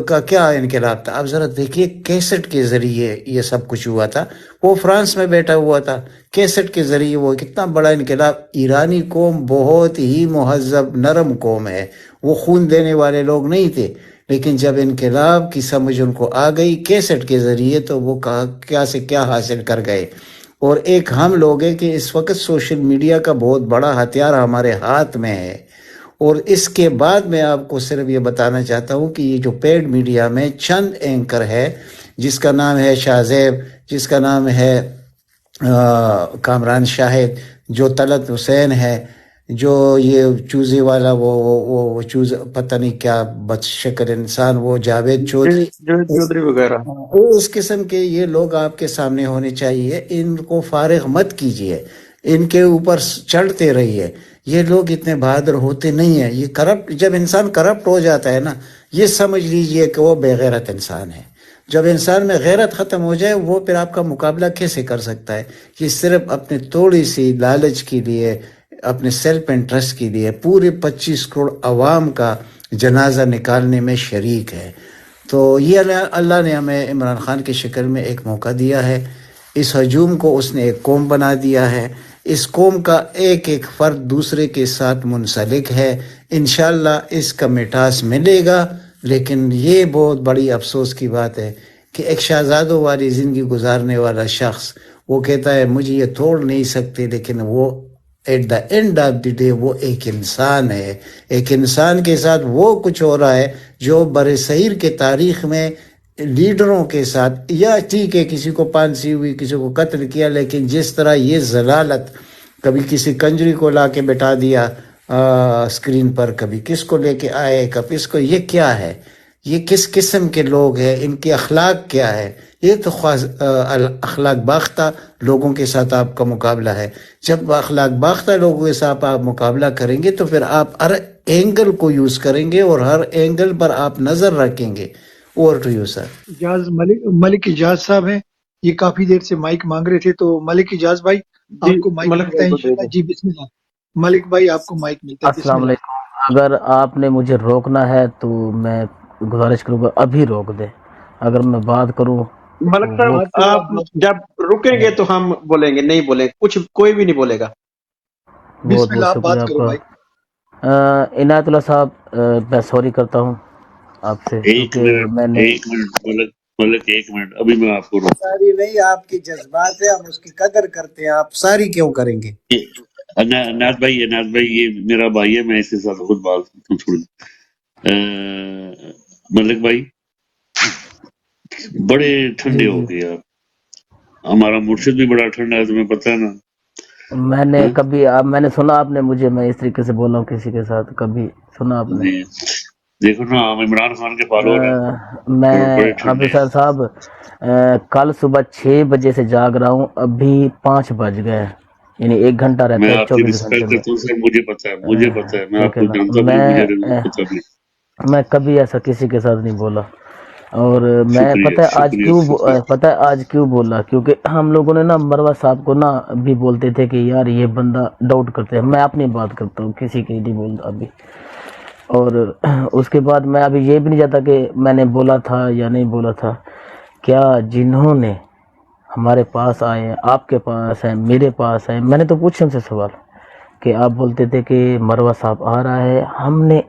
کا کیا انقلاب تھا؟ آپ ذرا دیکھیے، کیسٹ کے ذریعے یہ سب کچھ ہوا تھا. وہ فرانس میں بیٹھا ہوا تھا، کیسٹ کے ذریعے وہ کتنا بڑا انقلاب. ایرانی قوم بہت ہی مہذب نرم قوم ہے، وہ خون دینے والے لوگ نہیں تھے، لیکن جب انقلاب کی سمجھ ان کو آ گئی کیسٹ کے ذریعے تو وہ کیا سے کیا حاصل کر گئے. اور ایک ہم لوگ ہیں کہ اس وقت سوشل میڈیا کا بہت بڑا ہتھیار ہمارے ہاتھ میں ہے. اور اس کے بعد میں آپ کو صرف یہ بتانا چاہتا ہوں کہ یہ جو پیڈ میڈیا میں چند اینکر ہے، جس کا نام ہے شاہ زیب، جس کا نام ہے کامران شاہد، جو طلعت حسین ہے، جو یہ چوزے والا وہ چوز پتہ نہیں کیا بد شکل انسان، وہ جاوید چودھری چودھری وغیرہ، اس قسم کے یہ لوگ آپ کے سامنے ہونے چاہیے. ان کو فارغ مت کیجیے، ان کے اوپر چڑھتے رہیے. یہ لوگ اتنے بہادر ہوتے نہیں ہیں. یہ کرپٹ، جب انسان کرپٹ ہو جاتا ہے نا، یہ سمجھ لیجئے کہ وہ بے غیرت انسان ہے. جب انسان میں غیرت ختم ہو جائے، وہ پھر آپ کا مقابلہ کیسے کر سکتا ہے؟ یہ صرف اپنے تھوڑی سی لالچ کے لیے، اپنے سیلف انٹرسٹ کے لیے پورے 25 کروڑ عوام کا جنازہ نکالنے میں شریک ہے. تو یہ اللہ نے ہمیں عمران خان کی شکل میں ایک موقع دیا ہے. اس ہجوم کو اس نے ایک قوم بنا دیا ہے. اس قوم کا ایک ایک فرد دوسرے کے ساتھ منسلک ہے. انشاءاللہ اس کا مٹاس ملے گا. لیکن یہ بہت بڑی افسوس کی بات ہے کہ ایک شہزادوں والی زندگی گزارنے والا شخص وہ کہتا ہے مجھے یہ توڑ نہیں سکتے، لیکن وہ at the end of the day وہ ایک انسان ہے. ایک انسان کے ساتھ وہ کچھ ہو رہا ہے جو برصغیر کے تاریخ میں لیڈروں کے ساتھ، یا ٹھیک ہے کسی کو پھانسی ہوئی، کسی کو قتل کیا، لیکن جس طرح یہ ذلالت، کبھی کسی کنجری کو لا کے بٹھا دیا اسکرین پر، کبھی کس کو لے کے آئے، کبھی اس کو، یہ کیا ہے؟ یہ کس قسم کے لوگ ہیں؟ ان کی اخلاق کیا ہے؟ یہ تو اخلاق باختہ لوگوں کے ساتھ آپ کا مقابلہ ہے. جب اخلاق باختہ لوگوں کے ساتھ آپ مقابلہ کریں گے تو پھر آپ ہر اینگل کو یوز کریں گے اور ہر اینگل پر آپ نظر رکھیں گے. Over to you sir. Ejaz Malik Ejaz صاحب ہیں، یہ کافی دیر سے مائک مانگ رہے تھے، تو ملک اجاز بھائی آپ کو مائک ملتا ہے انشاءاللہ. جی بسم اللہ ملک بھائی، آپ کو مائک ملتا ہے. السلام علیکم. اگر آپ نے مجھے روکنا ہے تو میں گزارش کروں گا ابھی روک دیں. اگر میں بات کروں ملک صاحب آپ جب رکیں گے تو ہم بولیں گے، نہیں بولیں کچھ، کوئی بھی نہیں بولے گا. بہت بہت شکریہ آپ کا. عنایت اللہ صاحب میں سوری کرتا ہوں آپ سے. ایک منٹ ابھی میں آپ کو ساری نہیں، آپ کے جذبات ہیں، ہم اس کی قدر کرتے ہیں، آپ ساری کیوں کریں گے؟ عنایت بھائی یہ میرا بھائی ہے، میں اس کے ساتھ خود بات چھوڑ. ملک بھائی بڑے ٹھنڈے ہو گئے آپ. ہمارا مرشد بھی بڑا ٹھنڈا ہے، تمہیں پتہ ہے نا. میں نے کبھی میں نے سنا آپ نے مجھے میں اس طریقے سے بولا ہوں کسی کے ساتھ؟ کبھی سنا آپ نے؟ دیکھو نا، ہم عمران خان کے فالوور ہیں. میں افسر صاحب کل صبح 6 بجے سے جاگ رہا ہوں، ابھی 5 بج گئے، یعنی 1 گھنٹہ رہتا ہے 24 گھنٹے میں. مجھے پتہ ہے میں آپ کو جانتا ہوں. میں کبھی ایسا کسی کے ساتھ نہیں بولا. اور میں پتہ ہے آج کیوں بولا، کیونکہ ہم لوگوں نے نا مروہ صاحب کو نا بھی بولتے تھے کہ یار یہ بندہ ڈاؤٹ کرتے ہیں. میں اپنی بات کرتا ہوں، کسی کی نہیں بولتا ابھی. اور اس کے بعد میں ابھی یہ بھی نہیں چاہتا کہ میں نے بولا تھا یا نہیں بولا تھا. کیا جنہوں نے ہمارے پاس آئے ہیں، آپ کے پاس ہیں، میرے پاس ہیں، میں نے تو پوچھا ان سے سوال کہ آپ بولتے تھے کہ مروہ صاحب آ رہا ہے، ہم نے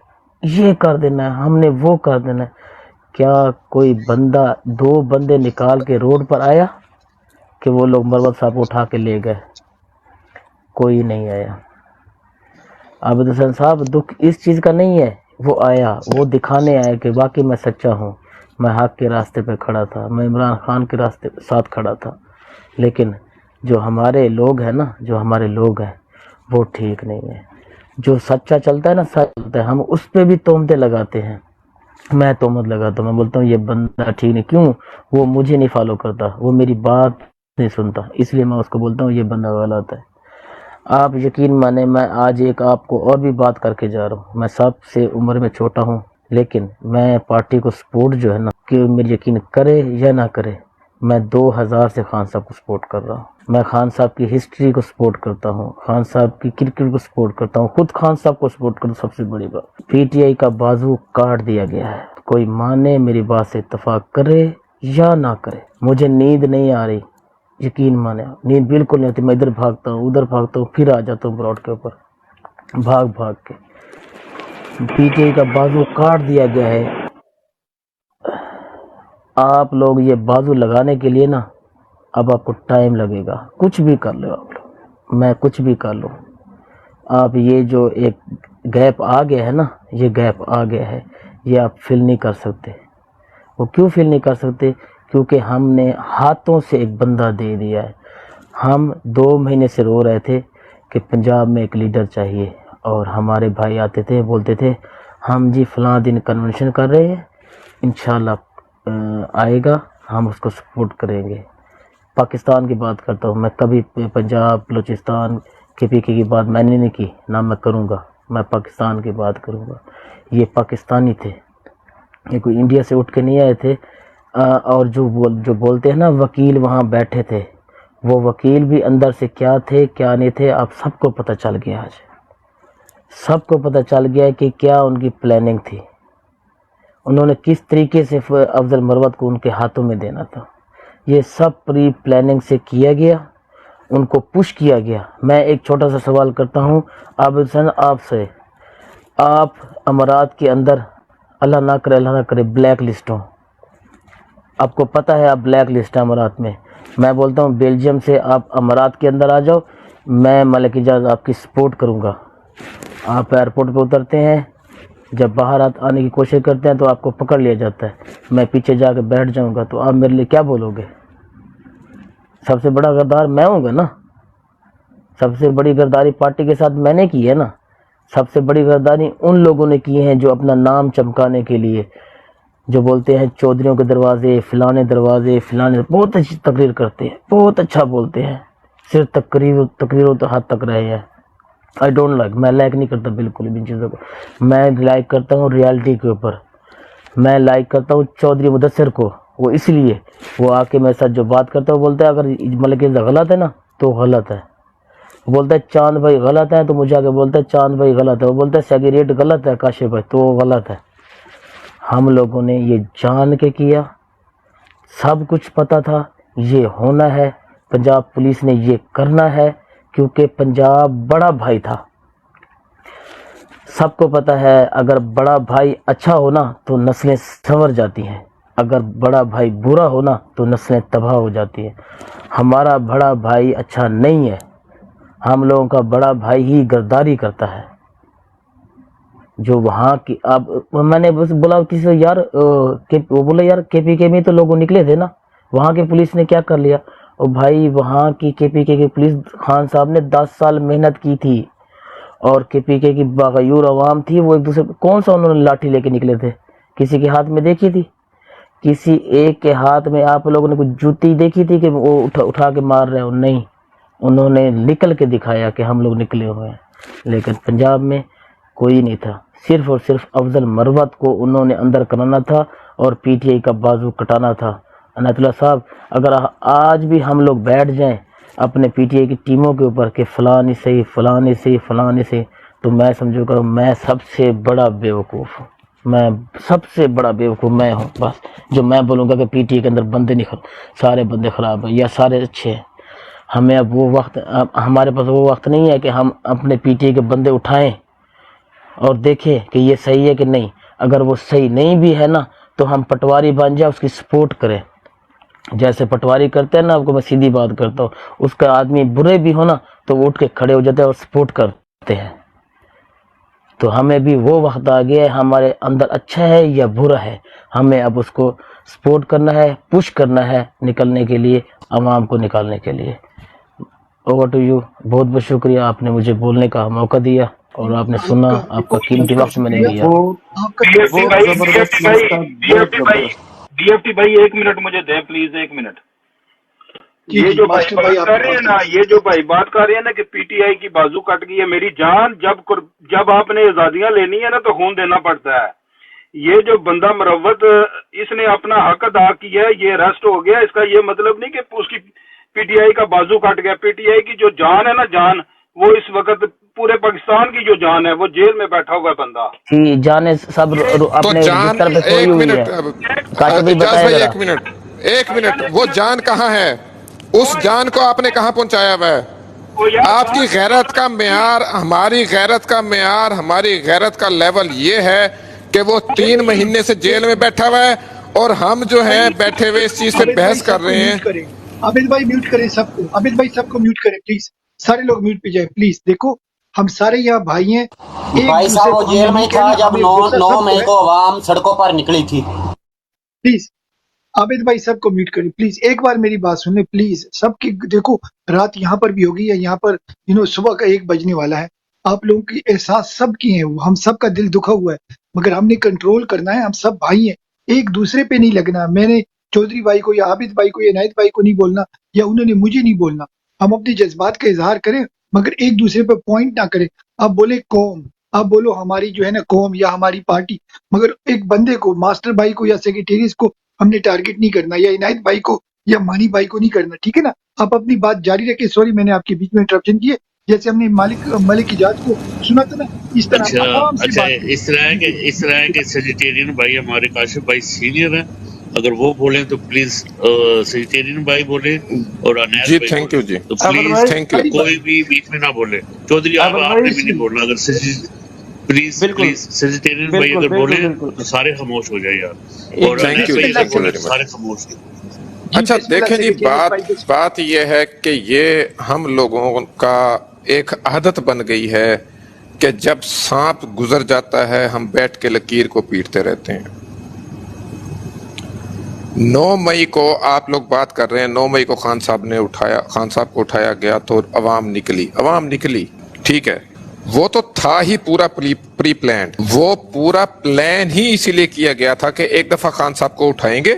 یہ کر دینا ہے، ہم نے وہ کر دینا ہے. کیا کوئی بندہ 2 بندے نکال کے روڈ پر آیا کہ وہ لوگ مروہ صاحب کو اٹھا کے لے گئے؟ کوئی نہیں آیا. عابد حسین صاحب دکھ اس چیز کا نہیں ہے، وہ آیا، وہ دکھانے آیا کہ واقعی میں سچا ہوں، میں حق کے راستے پہ کھڑا تھا، میں عمران خان کے راستے ساتھ کھڑا تھا. لیکن جو ہمارے لوگ ہیں نا، جو ہمارے لوگ ہیں وہ ٹھیک نہیں ہے. جو سچا چلتا ہے نا، سچ چلتا ہے، ہم اس پہ بھی تہمتیں لگاتے ہیں. میں تہمت لگاتا ہوں، میں بولتا ہوں یہ بندہ ٹھیک نہیں. کیوں؟ وہ مجھے نہیں فالو کرتا، وہ میری بات نہیں سنتا، اس لیے میں اس کو بولتا ہوں یہ بندہ غلط ہے. آپ یقین مانیں، میں آج ایک آپ کو اور بھی بات کر کے جا رہا ہوں. میں سب سے عمر میں چھوٹا ہوں، لیکن میں پارٹی کو سپورٹ جو ہے نا، کہ میری یقین کرے یا نہ کرے، میں 2000 سے خان صاحب کو سپورٹ کر رہا ہوں. میں خان صاحب کی ہسٹری کو سپورٹ کرتا ہوں, خان صاحب کی کرکٹ کو سپورٹ کرتا ہوں, خود خان صاحب کو سپورٹ کرتا ہوں. سب سے بڑی بات, پی ٹی آئی کا بازو کاٹ دیا گیا ہے. کوئی مانے میری بات سے اتفاق کرے یا نہ کرے, مجھے نیند نہیں آ رہی, یقین مانے نیند بالکل نہیں آتی. میں ادھر بھاگتا ہوں ادھر بھاگتا ہوں, پھر آ جاتا ہوں براڈ کے اوپر بھاگ بھاگ کے. پی ٹی آئی کا بازو کاٹ دیا گیا ہے. آپ لوگ یہ بازو لگانے کے لیے نا اب آپ کو ٹائم لگے گا. کچھ بھی کر لو آپ لوگ, میں کچھ بھی کر لوں, آپ یہ جو ایک گیپ آ گیا ہے نا, یہ گیپ آ گیا ہے, یہ آپ فل نہیں کر سکتے. وہ کیوں فل نہیں کر سکتے؟ کیونکہ ہم نے ہاتھوں سے ایک بندہ دے دیا ہے. ہم 2 مہینے سے رو رہے تھے کہ پنجاب میں ایک لیڈر چاہیے, اور ہمارے بھائی آتے تھے بولتے تھے ہم جی فلاں دن کنونشن کر رہے ہیں, انشاءاللہ آئے گا, ہم اس کو سپورٹ کریں گے. پاکستان کی بات کرتا ہوں میں, کبھی پنجاب بلوچستان کے پی کے کی بات میں نے نہیں کی, نہ میں کروں گا. میں پاکستان کی بات کروں گا. یہ پاکستانی تھے, یہ کوئی انڈیا سے اٹھ کے نہیں آئے تھے. اور جو بولتے ہیں نا وکیل وہاں بیٹھے تھے, وہ وکیل بھی اندر سے کیا تھے کیا نہیں تھے, آپ سب کو پتہ چل گیا. آج سب کو پتہ چل گیا کہ کیا ان کی پلاننگ تھی, انہوں نے کس طریقے سے افضل مروت کو ان کے ہاتھوں میں دینا تھا. یہ سب پری پلاننگ سے کیا گیا, ان کو پش کیا گیا. میں ایک چھوٹا سا سوال کرتا ہوں عابد حسین آپ سے, آپ امارات کے اندر اللہ نہ کرے بلیک لسٹ ہوں, آپ کو پتہ ہے آپ بلیک لسٹ ہیں امارات میں. میں بولتا ہوں بیلجیم سے آپ امارات کے اندر آ جاؤ, میں ملک اجاز آپ کی سپورٹ کروں گا. آپ ایئرپورٹ پہ اترتے ہیں, جب باہر آنے کی کوشش کرتے ہیں تو آپ کو پکڑ لیا جاتا ہے. میں پیچھے جا کے بیٹھ جاؤں گا تو آپ میرے لیے کیا بولو گے؟ سب سے بڑا غدار میں ہوں گا نا, سب سے بڑی غداری پارٹی کے ساتھ میں نے کی ہے نا. سب سے بڑی غداری ان لوگوں نے کی ہے جو اپنا نام چمکانے کے لیے, جو بولتے ہیں چودھریوں کے دروازے فلانے دروازے فلانے, بہت اچھی تقریر کرتے ہیں, بہت اچھا بولتے ہیں, صرف تقریروں تو حد تک رہے ہیں. آئی ڈونٹ لائک, میں لائک نہیں کرتا بالکل بھی ان چیزوں کو. میں لائک کرتا ہوں ریالٹی کے اوپر. میں لائک کرتا ہوں چودھری مدثر کو, وہ اس لیے وہ آ کے میرے ساتھ جو بات کرتا ہے وہ بولتا ہے اگر ملک غلط ہے نا تو غلط ہے. وہ بولتا ہے چاند بھائی غلط ہے تو مجھے آ کے بولتا ہے چاند بھائی غلط ہے. وہ بولتا ہے سیگریٹ غلط ہے کاشف بھائی تو وہ غلط ہے. ہم لوگوں نے یہ جان کے کیا, سب کچھ پتہ تھا یہ ہونا ہے. پنجاب پولیس نے یہ کرنا ہے کیونکہ پنجاب بڑا بھائی تھا. سب کو پتہ ہے اگر بڑا بھائی اچھا ہونا تو نسلیں سنور جاتی ہیں, اگر بڑا بھائی برا ہونا تو نسلیں تباہ ہو جاتی ہیں. ہمارا بڑا بھائی اچھا نہیں ہے, ہم لوگوں کا بڑا بھائی ہی غداری کرتا ہے. جو وہاں کی اب میں نے بس بولا کسی سے یار وہ بولا یار کے پی کے میں تو لوگوں نکلے تھے نا, وہاں کی پولیس نے کیا کر لیا. اور بھائی وہاں کی کے پی کے کی پولیس خان صاحب نے 10 سال محنت کی تھی, اور کے پی کے کی باغیور عوام تھی, وہ ایک دوسرے کون سا انہوں نے لاٹھی لے کے نکلے تھے, کسی کے ہاتھ میں دیکھی تھی؟ کسی ایک کے ہاتھ میں آپ لوگوں نے کچھ جوتی دیکھی تھی کہ وہ اٹھا کے مار رہے ہو؟ نہیں, انہوں نے نکل کے دکھایا کہ ہم لوگ نکلے ہوئے ہیں. لیکن پنجاب میں کوئی نہیں تھا, صرف اور صرف افضل مروت کو انہوں نے اندر کرانا تھا اور پی ٹی آئی کا بازو کٹانا تھا. عنایت اللہ صاحب اگر آج بھی ہم لوگ بیٹھ جائیں اپنے پی ٹی آئی کی ٹیموں کے اوپر کہ فلانی صحیح فلانی صحیح فلانی صحیح, تو میں سمجھو گا میں سب سے بڑا بیوقوف ہوں. میں سب سے بڑا بیوقوف میں ہوں. بس جو میں بولوں گا کہ پی ٹی آئی کے اندر بندے نہیں, سارے بندے خراب ہیں یا سارے اچھے ہیں. ہمیں اب وہ وقت, ہمارے پاس وہ وقت نہیں ہے کہ ہم اپنے پی ٹی آئی کے بندے اٹھائیں اور دیکھیں کہ یہ صحیح ہے کہ نہیں. اگر وہ صحیح نہیں بھی ہے نا تو ہم پٹواری بن جائیں, اس کی سپورٹ کریں. جیسے پٹواری کرتے ہیں نا, آپ کو میں سیدھی بات کرتا ہوں, اس کا آدمی برے بھی ہو نا تو وہ اٹھ کے کھڑے ہو جاتے ہیں اور سپورٹ کرتے ہیں. تو ہمیں بھی وہ وقت آ گیا ہے, ہمارے اندر اچھا ہے یا برا ہے, ہمیں اب اس کو سپورٹ کرنا ہے, پش کرنا ہے نکلنے کے لیے, عوام کو نکالنے کے لیے. Over to you. بہت بہت شکریہ, آپ نے مجھے بولنے کا موقع دیا اور آپ نے سنا, آپ کا قیمتی وقت میں نے لیا. ڈی ایف ٹی بھائی 1 منٹ مجھے دیں پلیز, 1 منٹ. یہ جو بھائی بات کر رہے ہیں نا, یہ جو بھائی بات کر رہے ہیں نا کہ پی ٹی آئی کی بازو کٹ گئی ہے, میری جان جب آپ نے آزادیاں لینی ہے نا تو خون دینا پڑتا ہے. یہ جو بندہ مروت اس نے اپنا حق ادا کیا ہے، یہ اریسٹ ہو گیا، اس کا یہ مطلب نہیں کہ اس کی پی ٹی آئی کا بازو کٹ گیا. پی ٹی آئی کی جو جان ہے نا، جان، وہ اس وقت پورے پاکستان کی جو جان ہے، وہ جیل میں بیٹھا ہوا ہے بندہ. کہ جانے سب تو اپنے جان بستر پہ سوئی ایک ہوئی ہے. منٹ کاشف بھائی اجاز بتائے بھائی، ذرا. ایک منٹ، وہ جان کہاں ہے؟ اس جان کو آپ نے کہاں پہنچایا ہوا ہے؟ آپ کی غیرت کا معیار، ہماری غیرت کا معیار، ہماری غیرت کا لیول یہ ہے کہ وہ 3 مہینے سے جیل میں بیٹھا ہوا ہے، اور ہم جو ہیں بیٹھے ہوئے اس چیز سے بحث کر رہے ہیں. عابد بھائی میوٹ کریں سب کو، عابد بھائی سب کو میوٹ کریں پلیز، سارے لوگ میوٹ پہ جائیں پلیز. دیکھو ہم سارے یہاں بھائی ہیں. بھائی صاحب وہ جیل میں ہی تھا جب 9 مئی کو عوام سڑکوں پر نکلی تھی. پلیز عابد بھائی سب کو میوٹ کریں پلیز. ایک بار میری بات سن لیں پلیز سب کی. دیکھو رات یہاں پر بھی ہوگی، یا یہاں پر صبح کا 1 بجنے والا ہے. آپ لوگوں کی احساس سب کی ہیں، ہم سب کا دل دکھا ہوا ہے، مگر ہم نے کنٹرول کرنا ہے. ہم سب بھائی ہیں، ایک دوسرے پہ نہیں لگنا. میں نے چودھری بھائی کو یا عابد بھائی کو یا عنایت بھائی کو نہیں بولنا، یا انہوں نے مجھے نہیں بولنا. ہم اپنے جذبات کا اظہار کریں، مگر ایک دوسرے پہ پوائنٹ نہ کریں. آپ بولے قوم، آپ بولو ہماری جو ہے نا قوم یا ہماری پارٹی، مگر ایک بندے کو، ماسٹر بھائی کو یا سیکریٹریز کو ہم نے ٹارگٹ نہیں کرنا، یا عنایت بھائی کو یا مانی بھائی کو نہیں کرنا. ٹھیک ہے نا؟ آپ اپنی بات جاری رکھیں. سوری میں نے آپ کے بیچ میں انٹرپشن کی ہے. جیسے ہم نے ملک اجاز کو سنا تھا نا، اس طرح آرام سے اچھا، بات کریں. اس طرح ہے کہ سیجیٹیرین بھائی ہمارے کاشف بھائی سینئر ہیں، اگر وہ بولیں تو پلیز سیجیٹیرین بھائی بولیں اور عنایت جی بھائی تھینک یو بولیں. جی، تو پلیز تھینک یو. کوئی بھی بیچ میں نہ بولے. چودھری آپ نے بھی نہیں بولنا. اگر پلیز سیجیٹیرین بھائی اگر بولیں تو سارے خاموش ہو جائے یار، اور تھینک عنایت یو بھائی جی، اگر تھینک یو بولیں ویری تو مچ. سارے خاموش ہو جائیں. اچھا دیکھیں جی، سیکریٹریز بات یہ ہے کہ یہ ہم لوگوں کا ایک عادت بن گئی ہے کہ جب سانپ گزر جاتا ہے ہم بیٹھ کے لکیر کو پیٹتے رہتے ہیں. 9 مئی کو آپ لوگ بات کر رہے ہیں، 9 مئی کو خان صاحب کو اٹھایا گیا تو عوام نکلی. ٹھیک ہے، وہ تو تھا ہی پورا پری پلانڈ. وہ پورا پلان ہی اسی لیے کیا گیا تھا کہ ایک دفعہ خان صاحب کو اٹھائیں گے،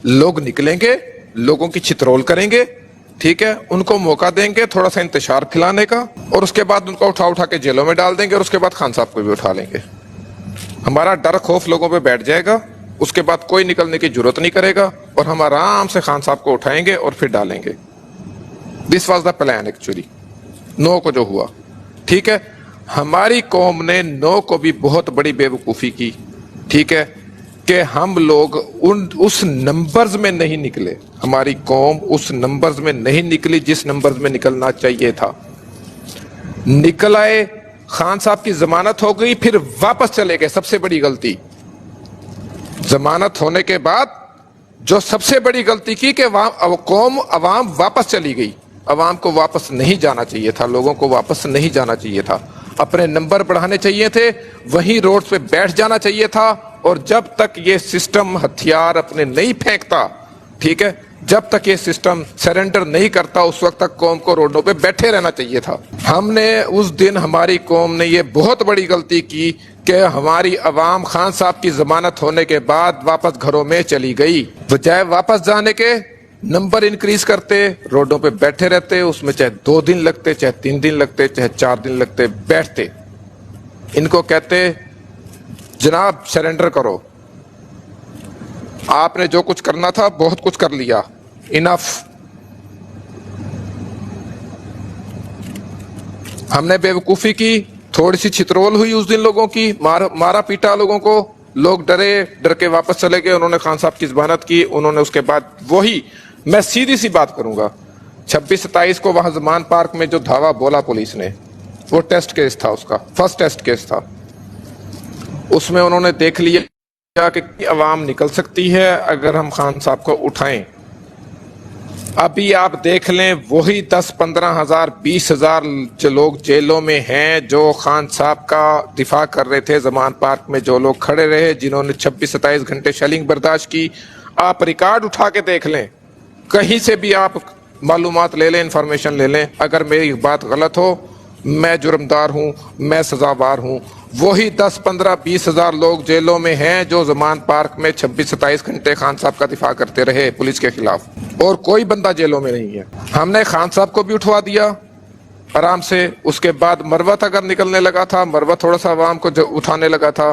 لوگ نکلیں گے، لوگوں کی چترول کریں گے. ٹھیک ہے، ان کو موقع دیں گے تھوڑا سا انتشار پھیلانے کا، اور اس کے بعد ان کو اٹھا کے جیلوں میں ڈال دیں گے، اور اس کے بعد خان صاحب کو بھی اٹھا لیں گے. ہمارا ڈر خوف لوگوں پہ بیٹھ جائے گا، اس کے بعد کوئی نکلنے کی ضرورت نہیں کرے گا، اور ہم آرام سے خان صاحب کو اٹھائیں گے اور پھر ڈالیں گے. This was the plan actually 9 کو جو ہوا. ٹھیک ہے، ہماری قوم نے 9 کو بھی بہت بڑی بے وقوفی کی. ٹھیک ہے، کہ ہم لوگ اس نمبرز میں نہیں نکلے. ہماری قوم اس نمبرز میں نہیں نکلی جس نمبرز میں نکلنا چاہیے تھا. نکل آئے، خان صاحب کی ضمانت ہو گئی، پھر واپس چلے گئے. سب سے بڑی غلطی ضمانت ہونے کے بعد جو سب سے بڑی غلطی کی کہ عوام واپس چلی گئی. عوام کو واپس نہیں جانا چاہیے تھا، لوگوں کو واپس نہیں جانا چاہیے تھا. اپنے نمبر بڑھانے چاہیے تھے، وہیں روڈ پہ بیٹھ جانا چاہیے تھا. اور جب تک یہ سسٹم ہتھیار اپنے نہیں پھینکتا، ٹھیک ہے، جب تک یہ سسٹم سرنڈر نہیں کرتا، اس وقت تک قوم کو روڈوں پہ بیٹھے رہنا چاہیے تھا. ہم نے اس دن، ہماری قوم نے یہ بہت بڑی غلطی کی کہ ہماری عوام خان صاحب کی ضمانت ہونے کے بعد واپس گھروں میں چلی گئی. بجائے واپس جانے کے نمبر انکریز کرتے، روڈوں پہ بیٹھے رہتے. اس میں چاہے 2 دن لگتے، چاہے 3 دن لگتے، چاہے 4 دن لگتے، بیٹھتے. ان کو کہتے جناب سرنڈر کرو، آپ نے جو کچھ کرنا تھا بہت کچھ کر لیا، انف. ہم نے بے وقوفی کی، تھوڑی سی چھترول ہوئی اس دن لوگوں کی، مارا پیٹا لوگوں کو، لوگ ڈر کے واپس چلے گئے. انہوں نے خان صاحب کی ضمانت کی. انہوں نے اس کے بعد وہی، میں سیدھی سی بات کروں گا، 26-27 کو وہاں زمان پارک میں جو دھاوا بولا پولیس نے، وہ ٹیسٹ کیس تھا، اس کا فرسٹ ٹیسٹ کیس تھا. اس میں انہوں نے دیکھ لیا کہ عوام نکل سکتی ہے اگر ہم خان صاحب کو اٹھائیں. ابھی آپ دیکھ لیں، وہی 10-15 ہزار 20 ہزار جو لوگ جیلوں میں ہیں، جو خان صاحب کا دفاع کر رہے تھے زمان پارک میں، جو لوگ کھڑے رہے، جنہوں نے 26-27 گھنٹے شیلنگ برداشت کی. آپ ریکارڈ اٹھا کے دیکھ لیں، کہیں سے بھی آپ معلومات لے لیں، انفارمیشن لے لیں. اگر میری بات غلط ہو، میں جرمدار ہوں، میں سزاوار ہوں. وہی 10-15-20 ہزار لوگ جیلوں میں ہیں جو زمان پارک میں 26-27 گھنٹے خان صاحب کا دفاع کرتے رہے پولیس کے خلاف، اور کوئی بندہ جیلوں میں نہیں ہے. ہم نے خان صاحب کو بھی اٹھوا دیا آرام سے. اس کے بعد مروت اگر نکلنے لگا تھا، مروت تھوڑا سا عوام کو اٹھانے لگا تھا،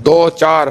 2, 4,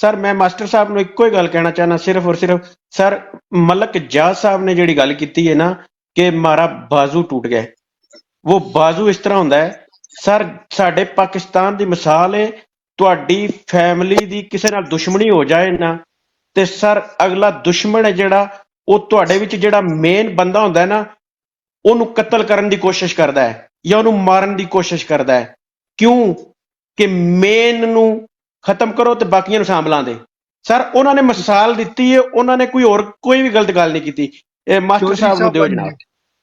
ਸਰ ਮੈਂ ਮਾਸਟਰ ਸਾਹਿਬ ਨੂੰ ਇੱਕੋ ਹੀ ਗੱਲ ਕਹਿਣਾ ਚਾਹਨਾ, ਸਿਰਫ ਔਰ ਸਿਰਫ ਸਰ ਮਲਕ ਜਾਜ਼ ਸਾਹਿਬ ਨੇ ਜਿਹੜੀ ਗੱਲ ਕੀਤੀ ਹੈ ਨਾ ਕਿ ਮਾਰਾ ਬਾਜ਼ੂ ਟੁੱਟ ਗਿਆ, ਉਹ ਬਾਜ਼ੂ ਇਸ ਤਰ੍ਹਾਂ ਹੁੰਦਾ ਹੈ ਸਰ, ਸਾਡੇ ਪਾਕਿਸਤਾਨ ਦੀ ਮਿਸਾਲ ਹੈ, ਤੁਹਾਡੀ ਫੈਮਿਲੀ ਦੀ ਕਿਸੇ ਨਾਲ ਦੁਸ਼ਮਣੀ ਹੋ ਜਾਏ ਨਾ ਤੇ ਸਰ ਅਗਲਾ ਦੁਸ਼ਮਣ ਹੈ ਜਿਹੜਾ ਉਹ ਤੁਹਾਡੇ ਵਿੱਚ ਜਿਹੜਾ ਮੇਨ ਬੰਦਾ ਹੁੰਦਾ ਹੈ ਨਾ ਉਹਨੂੰ ਕਤਲ ਕਰਨ ਦੀ ਕੋਸ਼ਿਸ਼ ਕਰਦਾ ਹੈ ਜਾਂ ਉਹਨੂੰ ਮਾਰਨ ਦੀ ਕੋਸ਼ਿਸ਼ ਕਰਦਾ ਹੈ। ਕਿਉਂ ਕਿ ਮੇਨ ਨੂੰ ਖਤਮ ਕਰੋ ਤੇ ਬਾਕੀਆਂ ਨੂੰ ਸਾਂਭਲਾਂ ਦੇ। ਸਰ ਉਹਨਾਂ ਨੇ ਮਿਸਾਲ ਦਿੱਤੀ ਹੈ, ਉਹਨਾਂ ਨੇ ਕੋਈ ਹੋਰ ਕੋਈ ਵੀ ਗਲਤ ਗੱਲ ਨਹੀਂ ਕੀਤੀ। ਇਹ ਮਾਸਟਰ ਸਾਹਿਬ ਨੂੰ ਦਿਓ ਜਨਾਬ।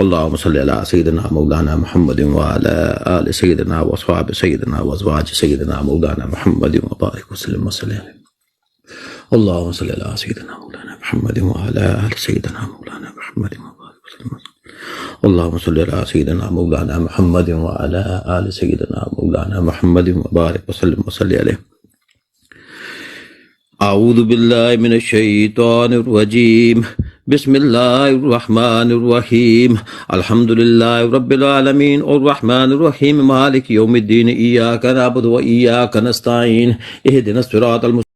اللهم صل على سيدنا مولانا محمد وعلى آل سيدنا وأصحاب سيدنا وأزواج سيدنا مولانا محمد وبارك وسلم وسلم. اللهم صل على سيدنا مولانا محمد وعلى آل سيدنا مولانا محمد وبارك وسلم. اللهم صل على سيدنا مولانا محمد وعلى آل سيدنا مولانا محمد وبارك وسلم وصل عليه. أعوذ بالله من الشيطان الرجيم. بسم الله الرحمن الرحيم. الحمد لله رب العالمين الرحمن الرحيم مالك يوم الدين إياك نعبد وإياك نستعين اهدنا الصراط المستقيم